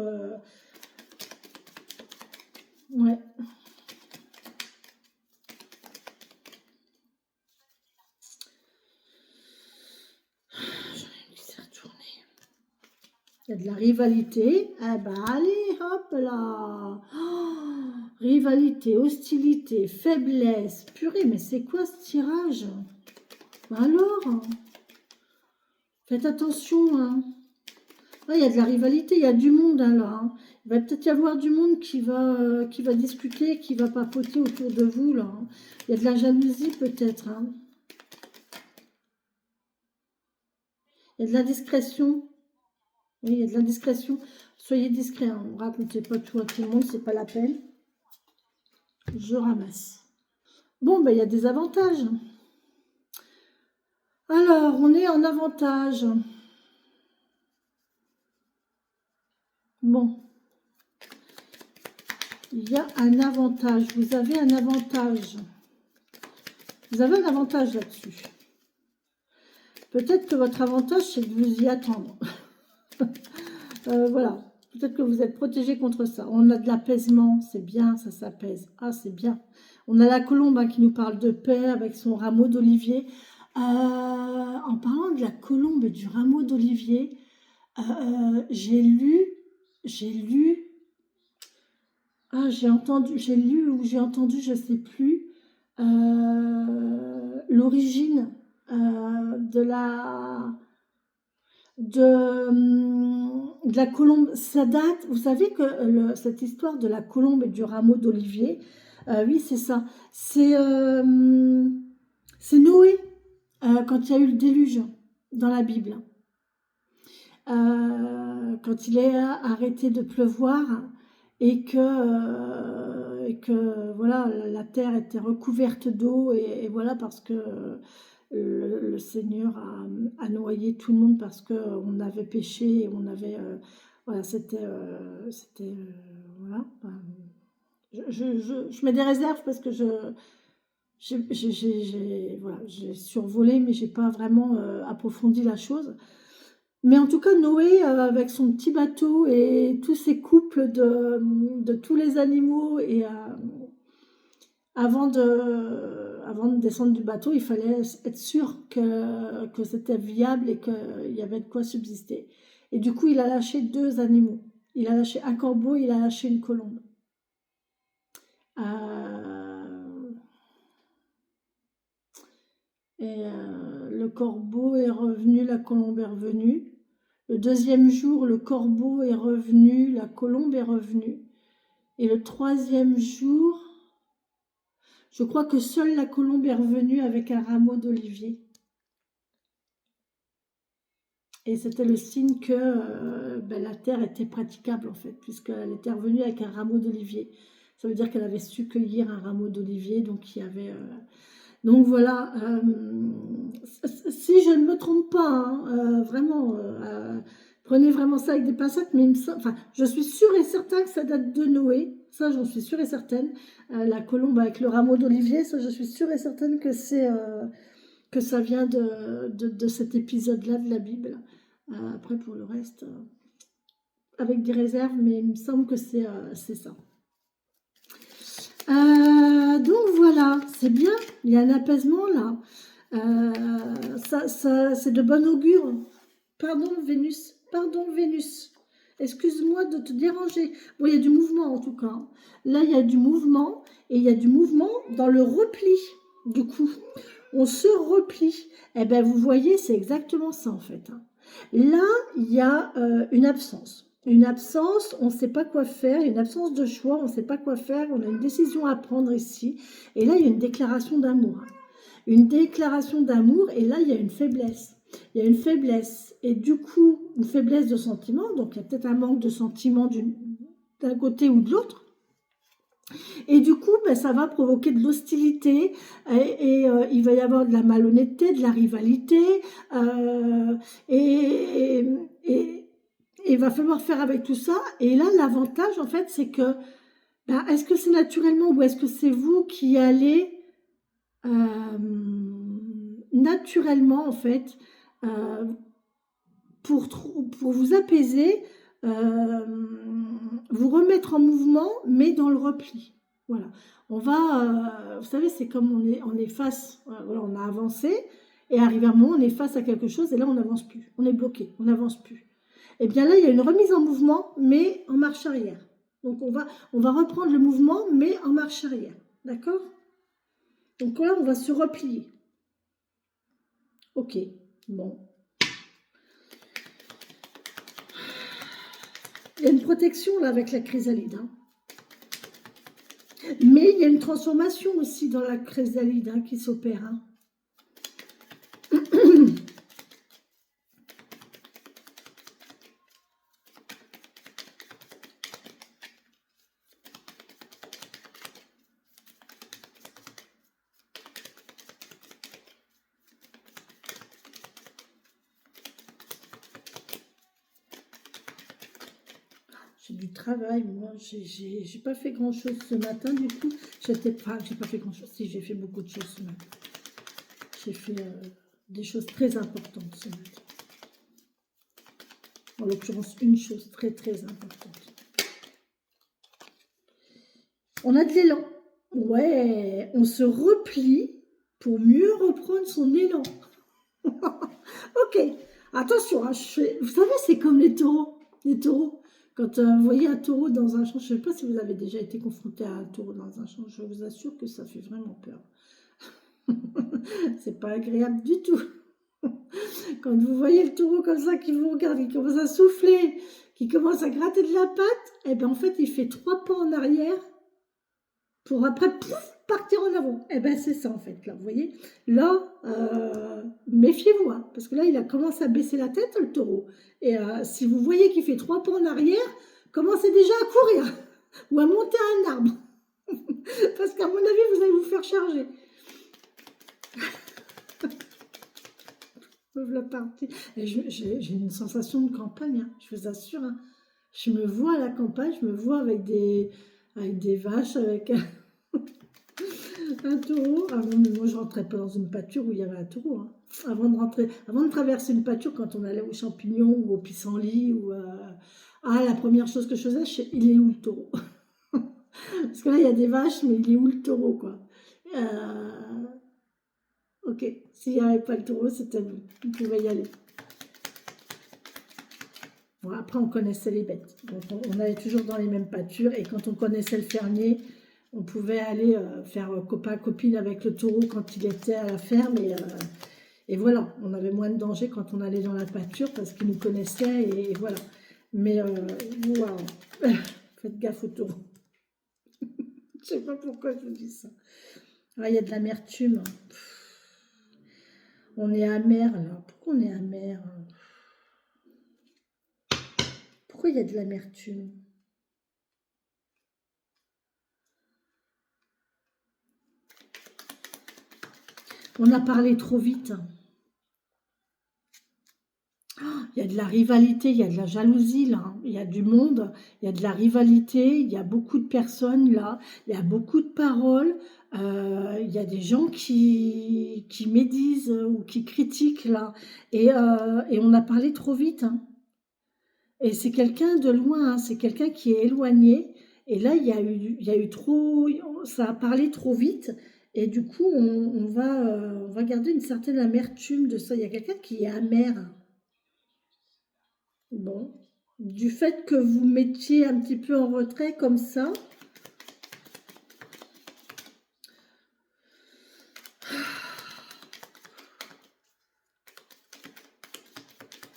Ouais. Il y a de la rivalité. Eh ben, allez, hop là. Oh, rivalité, hostilité, faiblesse. Purée, mais c'est quoi ce tirage? Alors, faites attention. Hein. Ah, il y a de la rivalité, il y a du monde hein, là. Hein. Il va peut-être y avoir du monde qui va discuter, qui va papoter autour de vous. Là. Hein. Il y a de la jalousie peut-être. Hein. Il y a de la discrétion. Oui, il y a de l'indiscrétion. Soyez discret, hein. Ne racontez pas tout à tout le monde, c'est pas la peine. Je ramasse. Bon, ben, il y a des avantages. Alors, on est en avantage. Bon. Il y a un avantage. Vous avez un avantage. Vous avez un avantage là-dessus. Peut-être que votre avantage, c'est de vous y attendre. Voilà. Peut-être que vous êtes protégé contre ça. On a de l'apaisement, c'est bien, ça s'apaise. Ah, c'est bien. On a la colombe hein, qui nous parle de paix avec son rameau d'olivier. En parlant de la colombe et du rameau d'olivier, j'ai lu, ah, j'ai lu ou j'ai entendu, je ne sais plus, l'origine de la colombe. Ça date, vous savez que cette histoire de la colombe et du rameau d'olivier, oui, c'est ça. C'est Noé, quand il y a eu le déluge dans la Bible. Quand il est arrêté de pleuvoir et que voilà, la terre était recouverte d'eau et voilà parce que le Seigneur a noyé tout le monde parce qu'on avait péché et on avait voilà, c'était voilà. Je mets des réserves parce que voilà, j'ai survolé mais j'ai pas vraiment approfondi la chose. Mais en tout cas, Noé, avec son petit bateau et tous ces couples de tous les animaux, et avant de descendre du bateau, il fallait être sûr que c'était viable et qu'il y avait de quoi subsister. Et du coup, il a lâché 2 animaux. Il a lâché un corbeau, il a lâché une colombe. Le corbeau est revenu, la colombe est revenue. Le 2e jour, le corbeau est revenu, la colombe est revenue. Et le 3e jour, je crois que seule la colombe est revenue avec un rameau d'olivier. Et c'était le signe que la terre était praticable en fait, puisqu'elle était revenue avec un rameau d'olivier. Ça veut dire qu'elle avait su cueillir un rameau d'olivier, donc il y avait... Donc voilà, si je ne me trompe pas, hein, vraiment, prenez vraiment ça avec des pincettes, mais enfin, je suis sûre et certaine que ça date de Noé, ça j'en suis sûre et certaine. La colombe avec le rameau d'olivier, ça je suis sûre et certaine que que ça vient de cet épisode-là de la Bible. Après pour le reste, avec des réserves, mais il me semble que c'est ça. Donc voilà, c'est bien, il y a un apaisement là. Ça c'est de bon augure. Pardon Vénus, excuse-moi de te déranger. Bon, il y a du mouvement en tout cas. Là, il y a du mouvement et il y a du mouvement dans le repli. Du coup, on se replie. Eh bien, vous voyez, c'est exactement ça en fait. Là, il y a une absence. Une absence, on ne sait pas quoi faire, une absence de choix, on ne sait pas quoi faire, on a une décision à prendre ici. Et là, il y a une déclaration d'amour. Une déclaration d'amour, et là, il y a une faiblesse. Il y a une faiblesse, et du coup, une faiblesse de sentiment, donc il y a peut-être un manque de sentiment d'un côté ou de l'autre. Et du coup, ben, ça va provoquer de l'hostilité il va y avoir de la malhonnêteté, de la rivalité euh, et, et il va falloir faire avec tout ça. Et là, l'avantage, en fait, c'est que ben, est-ce que c'est naturellement ou est-ce que c'est vous qui allez euh, naturellement, en fait, euh, pour vous apaiser, euh, vous remettre en mouvement, mais dans le repli. Voilà. On va, vous savez, c'est comme on est face, voilà, on a avancé, et arrivé à un moment, on est face à quelque chose, et là, on n'avance plus. On est bloqué, on n'avance plus. Et bien là, il y a une remise en mouvement, mais en marche arrière. Donc, on va reprendre le mouvement, mais en marche arrière. D'accord? Donc là, on va se replier. Ok, bon. Il y a une protection là avec la chrysalide. Hein. Mais il y a une transformation aussi dans la chrysalide hein, qui s'opère. Hein. J'ai du travail, moi. J'ai pas fait grand chose ce matin, du coup. J'ai pas fait grand chose. Si, j'ai fait beaucoup de choses ce matin. J'ai fait des choses très importantes ce matin. En l'occurrence, une chose très très importante. On a de l'élan. Ouais, on se replie pour mieux reprendre son élan. Ok, attention, hein, vous savez, c'est comme les taureaux. Les taureaux. Quand vous voyez un taureau dans un champ, je ne sais pas si vous avez déjà été confronté à un taureau dans un champ, je vous assure que ça fait vraiment peur. C'est pas agréable du tout. Quand vous voyez le taureau comme ça qui vous regarde, qui commence à souffler, qui commence à gratter de la patte, et bien en fait il fait 3 pas en arrière pour après pouf, partir en avant. Et bien c'est ça en fait là, vous voyez. Là, méfiez-vous, hein, parce que là il a commencé à baisser la tête le taureau. Et si vous voyez qu'il fait 3 pas en arrière, commencez déjà à courir ou à monter à un arbre. Parce qu'à mon avis vous allez vous faire charger. La partie. J'ai une sensation de campagne, hein, je vous assure. Hein. Je me vois à la campagne, je me vois avec des vaches, avec un taureau. Ah, moi, je rentrais pas dans une pâture où il y avait un taureau. Hein. Avant de traverser une pâture, quand on allait aux champignons ou au pissenlit, la première chose que je faisais, il est où le taureau? Parce que là, il y a des vaches, mais il est où le taureau, quoi? Ok, s'il n'y avait pas le taureau, c'était bon. On pouvait y aller. Bon, après, on connaissait les bêtes. Donc, on allait toujours dans les mêmes pâtures. Et quand on connaissait le fermier, on pouvait aller faire copain-copine avec le taureau quand il était à la ferme. Et voilà, on avait moins de danger quand on allait dans la pâture parce qu'il nous connaissait. Et voilà. Mais, waouh, faites gaffe au taureau. Je sais pas pourquoi je vous dis ça. Ah, il y a de l'amertume. On est amer, là. Pourquoi on est amer? Pourquoi il y a de l'amertume? On a parlé trop vite. Il y a de la rivalité, il y a de la jalousie là, hein. Il y a du monde, il y a de la rivalité, il y a beaucoup de personnes là, il y a beaucoup de paroles, il y a des gens qui médisent ou qui critiquent là, et on a parlé trop vite. Hein. Et c'est quelqu'un de loin, hein, c'est quelqu'un qui est éloigné, et là il y a eu trop, ça a parlé trop vite, et du coup on va garder une certaine amertume de ça. Il y a quelqu'un qui est amer. Bon, du fait que vous mettiez un petit peu en retrait comme ça,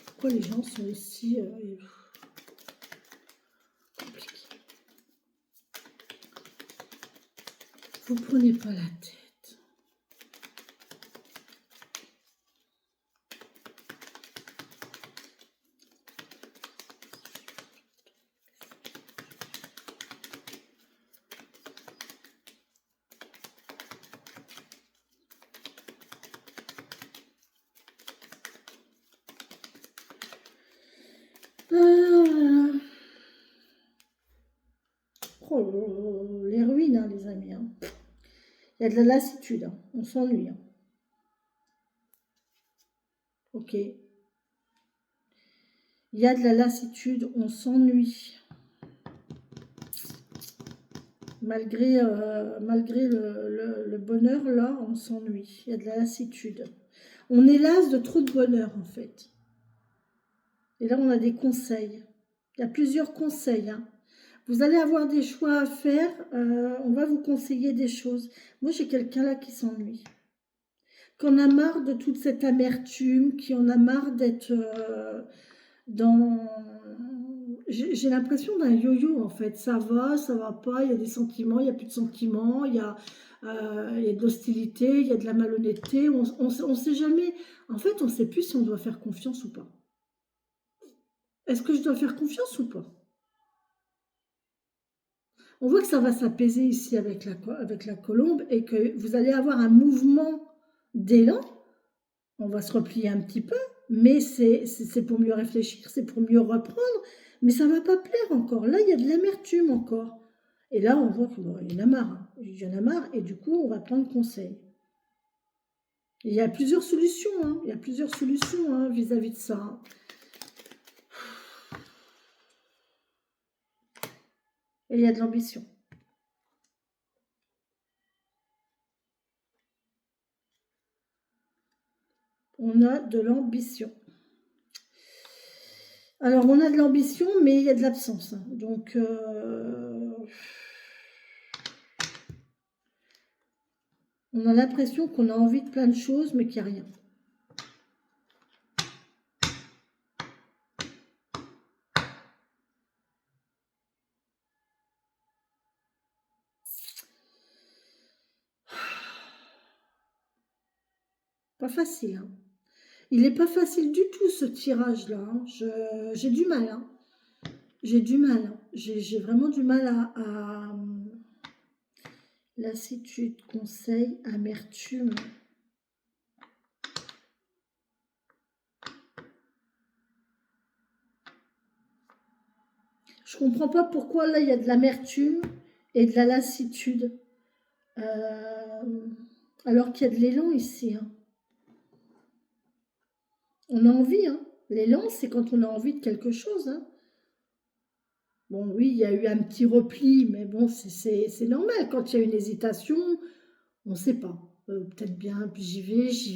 pourquoi les gens sont aussi compliqués? Vous prenez pas la tête. Oh, là là, les ruines, hein, les amis. Hein. Il y a de la lassitude, hein. On s'ennuie. Hein. Ok. Il y a de la lassitude, on s'ennuie. Malgré le bonheur, là, on s'ennuie. Il y a de la lassitude. On est las de trop de bonheur, en fait. Et là, on a des conseils. Il y a plusieurs conseils. Hein. Vous allez avoir des choix à faire. On va vous conseiller des choses. Moi, j'ai quelqu'un là qui s'ennuie. Qui en a marre de toute cette amertume, qui en a marre d'être dans... J'ai l'impression d'un yo-yo, en fait. Ça va pas, il y a des sentiments, il n'y a plus de sentiments, il y a de l'hostilité, il y a de la malhonnêteté. On sait jamais... En fait, on ne sait plus si on doit faire confiance ou pas. Est-ce que je dois faire confiance ou pas? On voit que ça va s'apaiser ici avec la colombe et que vous allez avoir un mouvement d'élan. On va se replier un petit peu, mais c'est pour mieux réfléchir, c'est pour mieux reprendre. Mais ça ne va pas plaire encore. Là, il y a de l'amertume encore. Et là, on voit qu'il y en a marre. Hein. Il y en a marre et du coup, on va prendre conseil. Il y a plusieurs solutions. Hein. Il y a plusieurs solutions hein, vis-à-vis de ça. Hein. Et il y a de l'ambition. On a de l'ambition. Alors, on a de l'ambition, mais il y a de l'absence. Hein. Donc, on a l'impression qu'on a envie de plein de choses, mais qu'il n'y a rien. Pas facile. Hein. Il n'est pas facile du tout, ce tirage-là. Hein. J'ai du mal. Hein. J'ai du mal. Hein. J'ai vraiment du mal à lassitude, conseil, amertume. Je comprends pas pourquoi là il y a de l'amertume et de la lassitude. Alors qu'il y a de l'élan ici. Hein. On a envie. Hein. L'élan, c'est quand on a envie de quelque chose. Hein. Bon, oui, il y a eu un petit repli, mais bon, c'est normal. Quand il y a une hésitation, on ne sait pas. Peut-être bien, puis j'y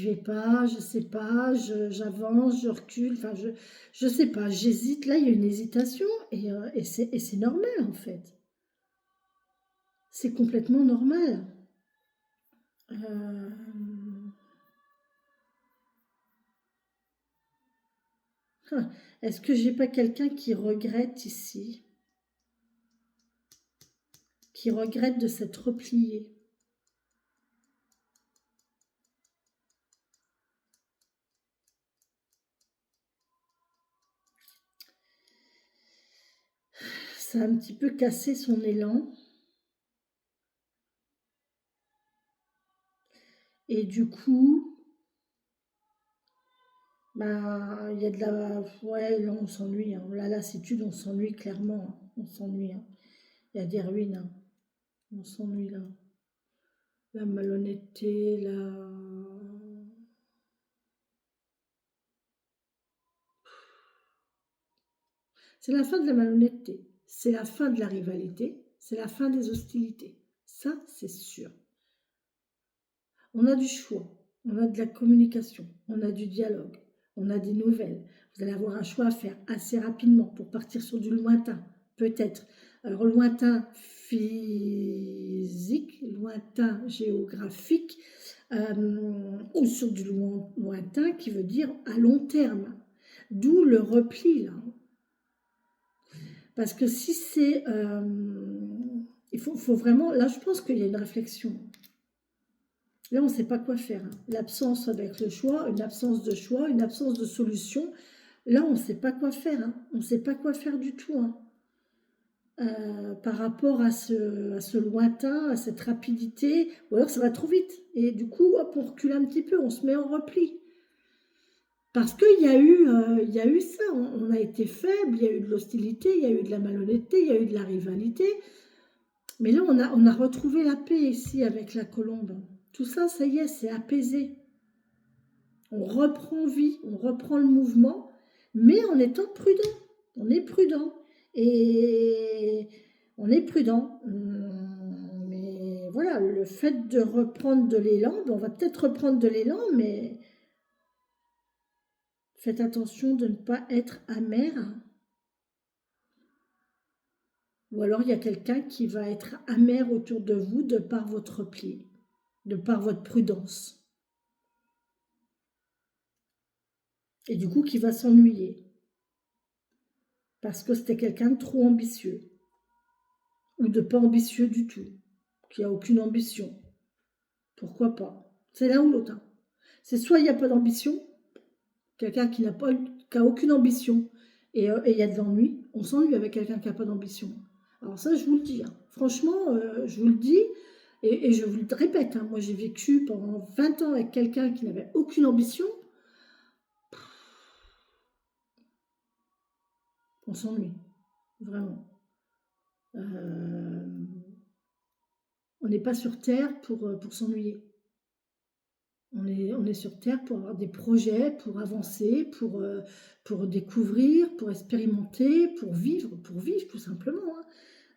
vais pas, je sais pas, j'avance, je recule, enfin, je sais pas, j'hésite. Là, il y a une hésitation et c'est normal, en fait. C'est complètement normal. Est-ce que j'ai pas quelqu'un qui regrette ici? Qui regrette de s'être replié? Ça a un petit peu cassé son élan. Et du coup, bah, il y a de la... Ouais, là, on s'ennuie. Hein. La lassitude, on s'ennuie clairement. Hein. On s'ennuie. Hein. Il y a des ruines. Hein. On s'ennuie là. La malhonnêteté, C'est la fin de la malhonnêteté. C'est la fin de la rivalité. C'est la fin des hostilités. Ça, c'est sûr. On a du choix. On a de la communication. On a du dialogue. On a des nouvelles. Vous allez avoir un choix à faire assez rapidement pour partir sur du lointain. Peut-être. Alors, lointain physique, lointain géographique, ou sur du lointain qui veut dire à long terme. D'où le repli, là. Parce que si c'est... il faut vraiment... Là, je pense qu'il y a une réflexion. Là, on ne sait pas quoi faire. Hein. L'absence avec le choix, une absence de choix, une absence de solution. Là, on ne sait pas quoi faire. Hein. On ne sait pas quoi faire du tout. Hein. Par rapport à ce lointain, à cette rapidité. Ou alors, ça va trop vite. Et du coup, hop, on recule un petit peu, on se met en repli. Parce qu'il y a eu ça. On a été faible, il y a eu de l'hostilité, il y a eu de la malhonnêteté, il y a eu de la rivalité. Mais là, on a retrouvé la paix ici avec la colombe. Tout ça, ça y est, c'est apaisé. On reprend vie, on reprend le mouvement, mais en étant prudent. On est prudent. Et on est prudent. Mais voilà, le fait de reprendre de l'élan, on va peut-être reprendre de l'élan, mais faites attention de ne pas être amer. Ou alors il y a quelqu'un qui va être amer autour de vous de par votre repli, de par votre prudence. Et du coup qui va s'ennuyer. Parce que c'était quelqu'un de trop ambitieux. Ou de pas ambitieux du tout. Qui a aucune ambition. Pourquoi pas? C'est l'un ou l'autre. C'est soit il n'y a pas d'ambition, quelqu'un qui n'a aucune ambition, et il y a de l'ennui. On s'ennuie avec quelqu'un qui n'a pas d'ambition. Alors ça, je vous le dis. Franchement, je vous le dis, et je vous le répète. Moi, j'ai vécu pendant 20 ans avec quelqu'un qui n'avait aucune ambition. On s'ennuie, vraiment. On n'est pas sur Terre pour s'ennuyer. On est sur Terre pour avoir des projets, pour avancer, pour découvrir, pour expérimenter, pour vivre tout simplement.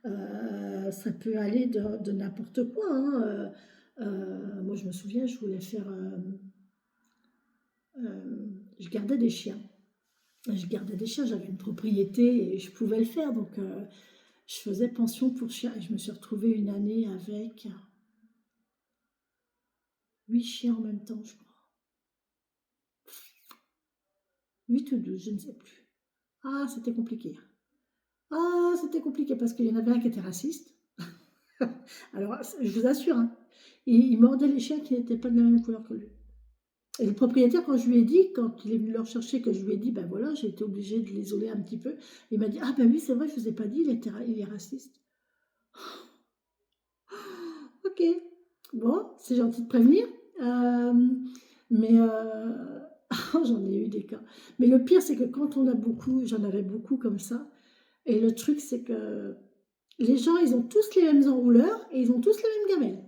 Ça peut aller de n'importe quoi. Moi, je me souviens, je voulais faire... je gardais des chiens. J'avais une propriété et je pouvais le faire. Donc, je faisais pension pour chiens. Et je me suis retrouvée une année avec 8 chiens en même temps, je crois. 8 ou 12, je ne sais plus. Ah, c'était compliqué. Ah, c'était compliqué parce qu'il y en avait un qui était raciste. Alors, je vous assure, il mordait les chiens qui n'étaient pas de la même couleur que lui. Et le propriétaire, quand je lui ai dit, quand il est venu le rechercher, que je lui ai dit, ben voilà, j'ai été obligée de l'isoler un petit peu, il m'a dit, ah ben oui, c'est vrai, je ne vous ai pas dit, il est raciste. Ok, bon, c'est gentil de prévenir, mais j'en ai eu des cas. Mais le pire, c'est que quand on a beaucoup, j'en avais beaucoup comme ça, et le truc, c'est que les gens, ils ont tous les mêmes enrouleurs et ils ont tous les mêmes gamelles.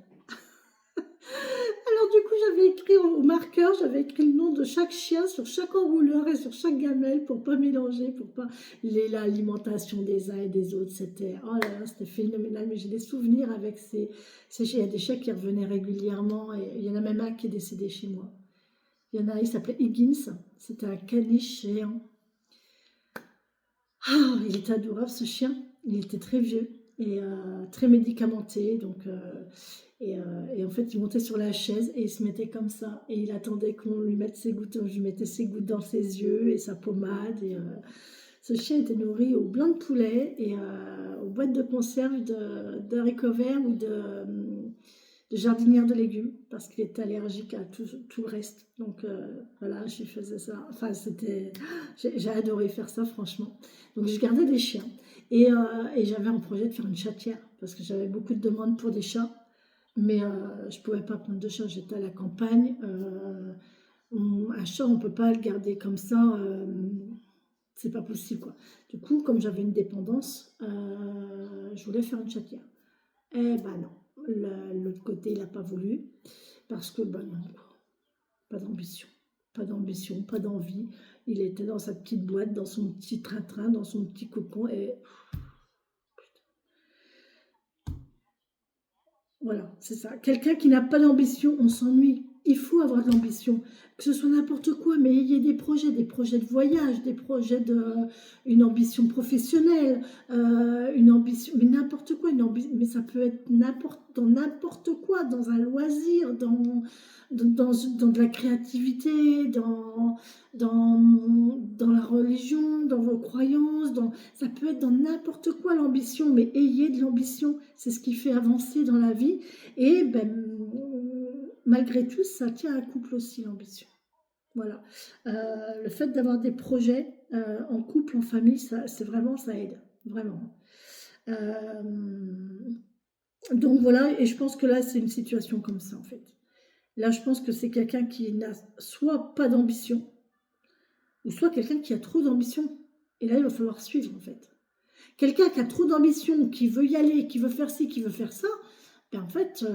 Alors du coup, j'avais écrit au marqueur, j'avais écrit le nom de chaque chien sur chaque enrouleur et sur chaque gamelle pour pas mélanger, pour pas l'alimentation des uns et des autres. C'était oh là là, c'était phénoménal. Mais j'ai des souvenirs avec ces chiens. Il y a des chiens qui revenaient régulièrement et il y en a même un qui est décédé chez moi. Il y en a un, il s'appelait Higgins. C'était un caniche géant. Ah, il était adorable ce chien. Il était très vieux et très médicamenté. Donc, et en fait, il montait sur la chaise et il se mettait comme ça. Et il attendait qu'on lui mette ses gouttes. Je lui mettais ses gouttes dans ses yeux et sa pommade. Et ce chien était nourri au blanc de poulet et aux boîtes de conserve d'haricots verts ou de jardinière de légumes parce qu'il était allergique à tout le reste. Donc voilà, je faisais ça. Enfin, j'ai adoré faire ça, franchement. Donc je gardais des chiens. Et j'avais un projet de faire une chatière parce que j'avais beaucoup de demandes pour des chats. Mais je ne pouvais pas prendre de chat, j'étais à la campagne. Un chat, on ne peut pas le garder comme ça, c'est pas possible quoi. Du coup, comme j'avais une dépendance, je voulais faire une chatière. Eh ben non, l'autre côté, il n'a pas voulu, parce que ben non, pas d'ambition. Pas d'ambition, pas d'envie. Il était dans sa petite boîte, dans son petit train-train, dans son petit cocon, et voilà, c'est ça. Quelqu'un qui n'a pas d'ambition, on s'ennuie. Il faut avoir de l'ambition, que ce soit n'importe quoi, mais il y a des projets de voyage, une ambition professionnelle, une ambition, mais n'importe quoi, mais ça peut être dans n'importe quoi, dans un loisir, dans de la créativité, dans la religion, dans vos croyances, ça peut être dans n'importe quoi l'ambition, mais ayez de l'ambition, c'est ce qui fait avancer dans la vie. Et ben, malgré tout, ça tient un couple aussi, l'ambition. Voilà. Le fait d'avoir des projets en couple, en famille, c'est vraiment, ça aide, vraiment. Donc voilà, et je pense que là, c'est une situation comme ça, en fait. Là, je pense que c'est quelqu'un qui n'a soit pas d'ambition, ou soit quelqu'un qui a trop d'ambition. Et là, il va falloir suivre, en fait. Quelqu'un qui a trop d'ambition, qui veut y aller, qui veut faire ci, qui veut faire ça, ben en fait,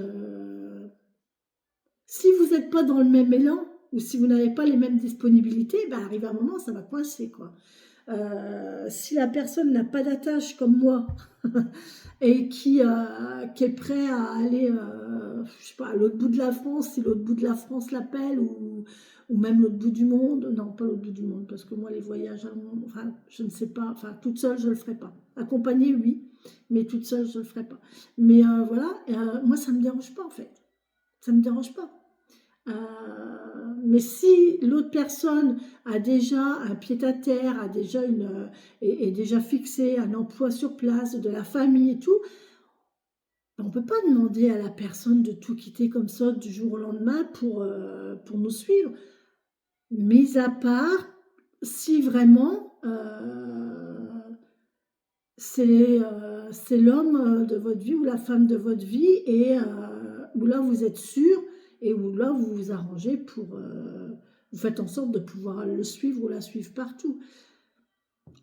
si vous n'êtes pas dans le même élan, ou si vous n'avez pas les mêmes disponibilités, ben arrive un moment, ça va coincer, quoi. Si la personne n'a pas d'attache comme moi et qui est prêt à aller, je sais pas, à l'autre bout de la France, si l'autre bout de la France l'appelle, ou même l'autre bout du monde, non, pas l'autre bout du monde, parce que moi, les voyages, enfin, je ne sais pas, enfin, toute seule, je ne le ferai pas. Accompagnée, oui, mais toute seule, je ne le ferai pas. Mais voilà, moi, ça ne me dérange pas, en fait. Ça ne me dérange pas. Mais si l'autre personne a déjà un pied-à-terre, a déjà est déjà fixé un emploi sur place, de la famille et tout, on ne peut pas demander à la personne de tout quitter comme ça du jour au lendemain pour nous suivre. Mis à part si vraiment c'est l'homme de votre vie ou la femme de votre vie et où là vous êtes sûr et où là vous vous arrangez vous faites en sorte de pouvoir le suivre ou la suivre partout.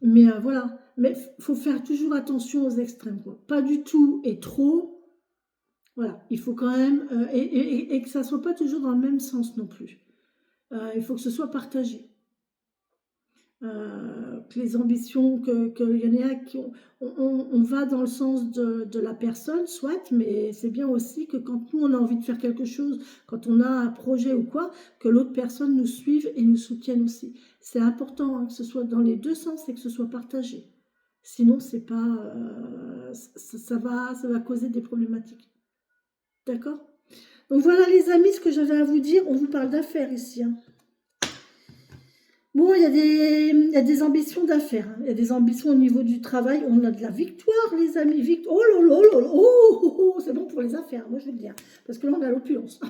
Mais voilà, mais il faut faire toujours attention aux extrêmes, quoi. Pas du tout et trop. Voilà, il faut quand même, et que ça ne soit pas toujours dans le même sens non plus. Il faut que ce soit partagé. Que les ambitions, qu'il y en a qui on va dans le sens de la personne, soit, mais c'est bien aussi que quand nous on a envie de faire quelque chose, quand on a un projet ou quoi, que l'autre personne nous suive et nous soutienne aussi. C'est important hein, que ce soit dans les deux sens et que ce soit partagé. Sinon, c'est pas, ça va causer des problématiques. D'accord? Donc voilà les amis, ce que j'avais à vous dire. On vous parle d'affaires ici. Hein. Bon, il y a des ambitions d'affaires. Hein. Il y a des ambitions au niveau du travail. On a de la victoire, les amis. Oh là là là là. C'est bon pour les affaires, moi je vais le dire. Parce que là, on a l'opulence.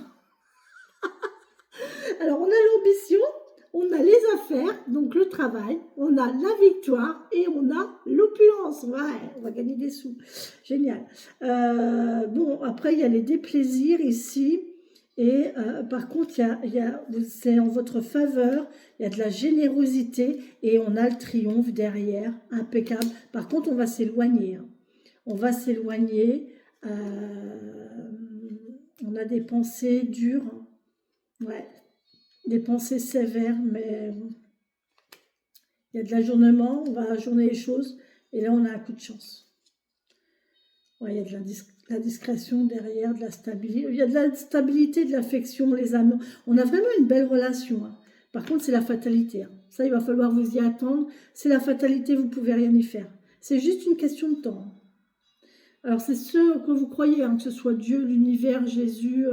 Alors, on a l'ambition, on a les affaires, donc le travail, on a la victoire et on a l'opulence. Ouais, on va gagner des sous. Génial. Bon, après, il y a les déplaisirs ici. Et par contre, c'est en votre faveur, il y a de la générosité et on a le triomphe derrière, impeccable. Par contre, on va s'éloigner. Hein. On va s'éloigner. On a des pensées dures. Ouais, des pensées sévères, mais il y a de l'ajournement, on va ajourner les choses. Et là, on a un coup de chance. Ouais, il y a de la discrétion derrière, de la stabilité. Il y a de la stabilité, de l'affection, les amours. On a vraiment une belle relation. Hein. Par contre, c'est la fatalité. Hein. Ça, il va falloir vous y attendre. C'est la fatalité, vous ne pouvez rien y faire. C'est juste une question de temps. Hein. Alors, c'est ce que vous croyez, hein, que ce soit Dieu, l'univers, Jésus,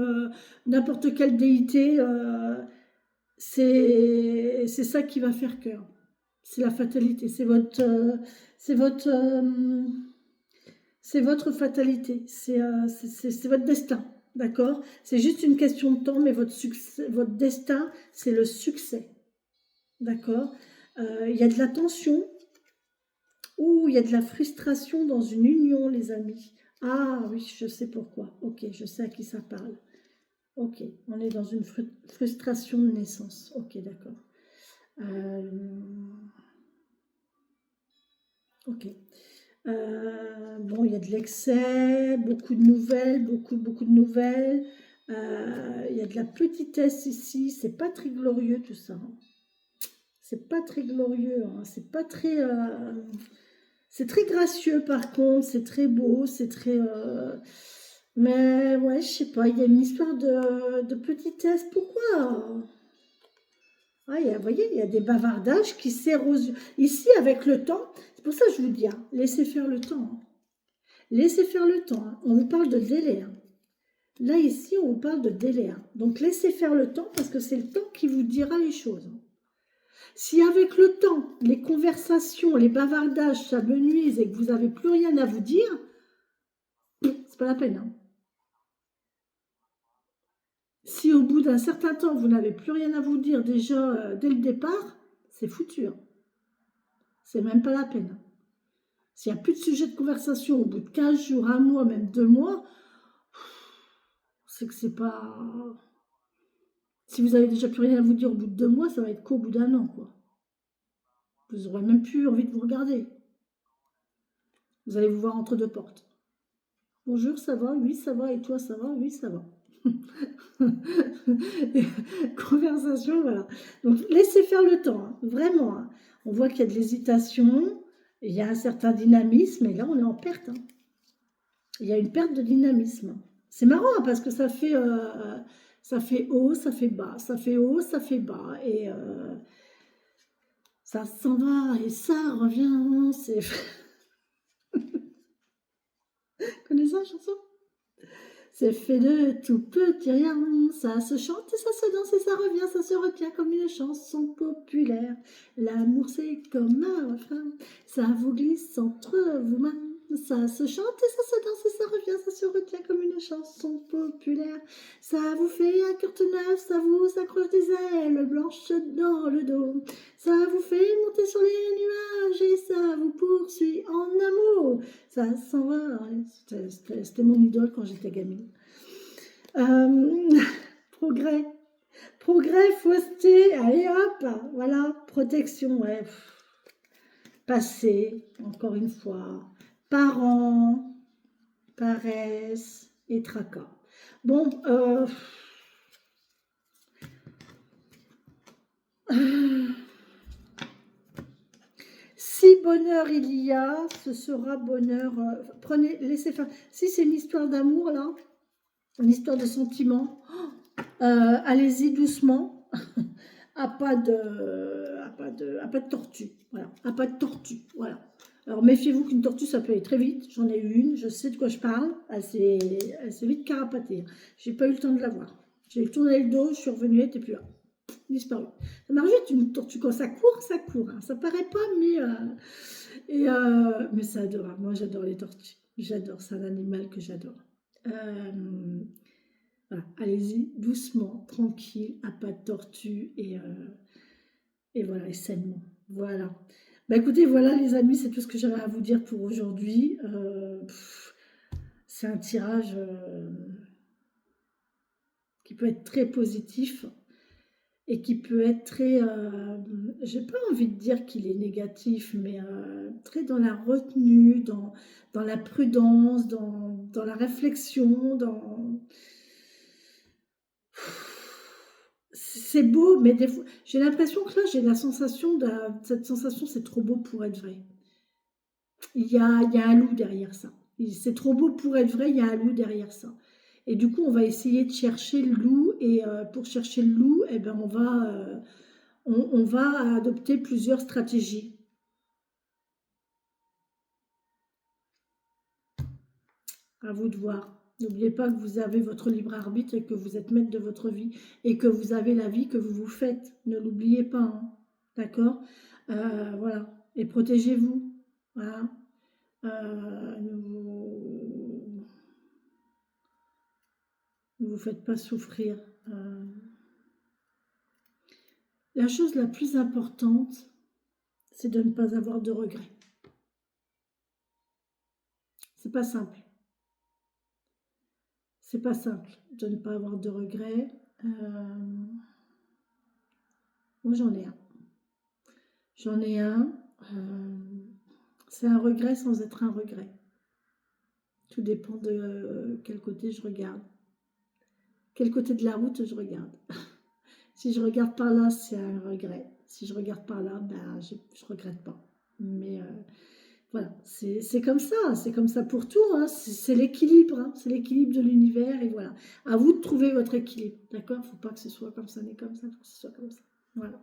n'importe quelle déité, c'est ça qui va faire cœur. C'est la fatalité. C'est votre fatalité, c'est votre destin, d'accord? C'est juste une question de temps, mais votre destin, c'est le succès, d'accord? Il y a de la tension ou il y a de la frustration dans une union, les amis. Ah oui, je sais pourquoi. Ok, je sais à qui ça parle. Ok, on est dans une frustration de naissance. Ok, d'accord. Ok. Bon, il y a de l'excès, beaucoup de nouvelles, beaucoup de nouvelles. Il y a de la petitesse ici, c'est pas très glorieux tout ça. Hein. C'est pas très glorieux, hein. C'est pas très... c'est très gracieux par contre, c'est très beau, c'est très... Mais ouais, je sais pas, il y a une histoire de petitesse. Pourquoi ah, vous voyez, il y a des bavardages qui s'érosionent. Ici, avec le temps, c'est pour ça que je vous dis, hein, laissez faire le temps. Hein. Laissez faire le temps. Hein. On vous parle de délai. Hein. Là, ici, on vous parle de délai. Hein. Donc, laissez faire le temps parce que c'est le temps qui vous dira les choses. Hein. Si avec le temps, les conversations, les bavardages, ça me nuise et que vous n'avez plus rien à vous dire, c'est pas la peine. Hein. Si au bout d'un certain temps, vous n'avez plus rien à vous dire déjà dès le départ, c'est foutu. Hein. C'est même pas la peine. Hein. S'il n'y a plus de sujet de conversation au bout de 15 jours, un mois, même 2 mois, c'est que c'est pas... Si vous avez déjà plus rien à vous dire au bout de 2 mois, ça va être qu'au bout d'1 an, quoi. Vous n'aurez même plus envie de vous regarder. Vous allez vous voir entre deux portes. Bonjour, ça va? Oui, ça va. Et toi, ça va? Oui, ça va. Conversation, voilà. Donc, laissez faire le temps, hein, vraiment. Hein. On voit qu'il y a de l'hésitation, il y a un certain dynamisme, et là, on est en perte. Hein. Il y a une perte de dynamisme. C'est marrant, hein, parce que ça fait haut, ça fait bas, ça fait haut, ça fait bas, et ça s'en va, et ça revient, c'est... Connaissez la chanson? C'est fait de tout petit rien, ça se chante et ça se danse et ça revient, ça se retient comme une chanson populaire. L'amour c'est comme un refrain, ça vous glisse entre vos mains. Ça se chante et ça se danse et ça revient, ça se retient comme une chanson populaire. Ça vous fait un cœur tout neuf, ça vous accroche des ailes blanches dans le dos. Ça vous fait monter sur les nuages et ça vous poursuit en amour. Ça s'en va. C'était mon idole quand j'étais gamine. Progrès. Progrès, fausseté. Allez hop. Voilà. Protection. Ouais. Passé. Encore une fois. Parents. Paresse. Et tracas. Bon. Si bonheur il y a, ce sera bonheur. Prenez, laissez faire. Si c'est une histoire d'amour, là, une histoire de sentiment, allez-y doucement. À pas de tortue. Voilà. À pas de tortue. Voilà. Alors méfiez-vous qu'une tortue, ça peut aller très vite. J'en ai eu une, je sais de quoi je parle. Elle s'est vite carapatée. J'ai pas eu le temps de la voir. J'ai tourné le dos, je suis revenue, elle n'était plus là. Disparu. Ça marche vite une tortue quand ça court, hein. Ça paraît pas, mais c'est adorable. Moi, j'adore les tortues. J'adore, c'est un animal que j'adore. Voilà. Allez-y, doucement, tranquille, à pas de tortue et voilà, et sainement. Voilà. Bah écoutez, voilà les amis, c'est tout ce que j'avais à vous dire pour aujourd'hui. C'est un tirage qui peut être très positif. Et qui peut être très, j'ai pas envie de dire qu'il est négatif, mais très dans la retenue, dans la prudence, dans la réflexion, c'est beau, mais des fois, j'ai l'impression que là, j'ai la sensation, cette sensation, c'est trop beau pour être vrai. Il y a un loup derrière ça. C'est trop beau pour être vrai, il y a un loup derrière ça. Et du coup, on va essayer de chercher le loup. Et pour chercher le loup, eh ben, on va adopter plusieurs stratégies. À vous de voir. N'oubliez pas que vous avez votre libre arbitre et que vous êtes maître de votre vie. Et que vous avez la vie que vous vous faites. Ne l'oubliez pas. Hein. D'accord voilà. Et protégez-vous. Voilà. Ne vous faites pas souffrir. La chose la plus importante, c'est de ne pas avoir de regrets. C'est pas simple. C'est pas simple de ne pas avoir de regrets. Moi, j'en ai un. J'en ai un. C'est un regret sans être un regret. Tout dépend de quel côté je regarde. Quel côté de la route je regarde. Si je regarde par là, c'est un regret. Si je regarde par là, ben, je ne regrette pas. Mais voilà, c'est comme ça pour tout. Hein. C'est l'équilibre, hein. C'est l'équilibre de l'univers. Et voilà, à vous de trouver votre équilibre. D'accord? Il ne faut pas que ce soit comme ça, mais comme ça, il faut que ce soit comme ça. Voilà.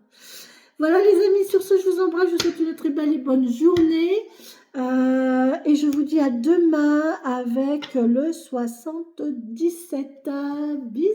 Voilà les amis, sur ce, je vous embrasse. Je vous souhaite une très belle et bonne journée. Et je vous dis à demain avec le 77. Bisous.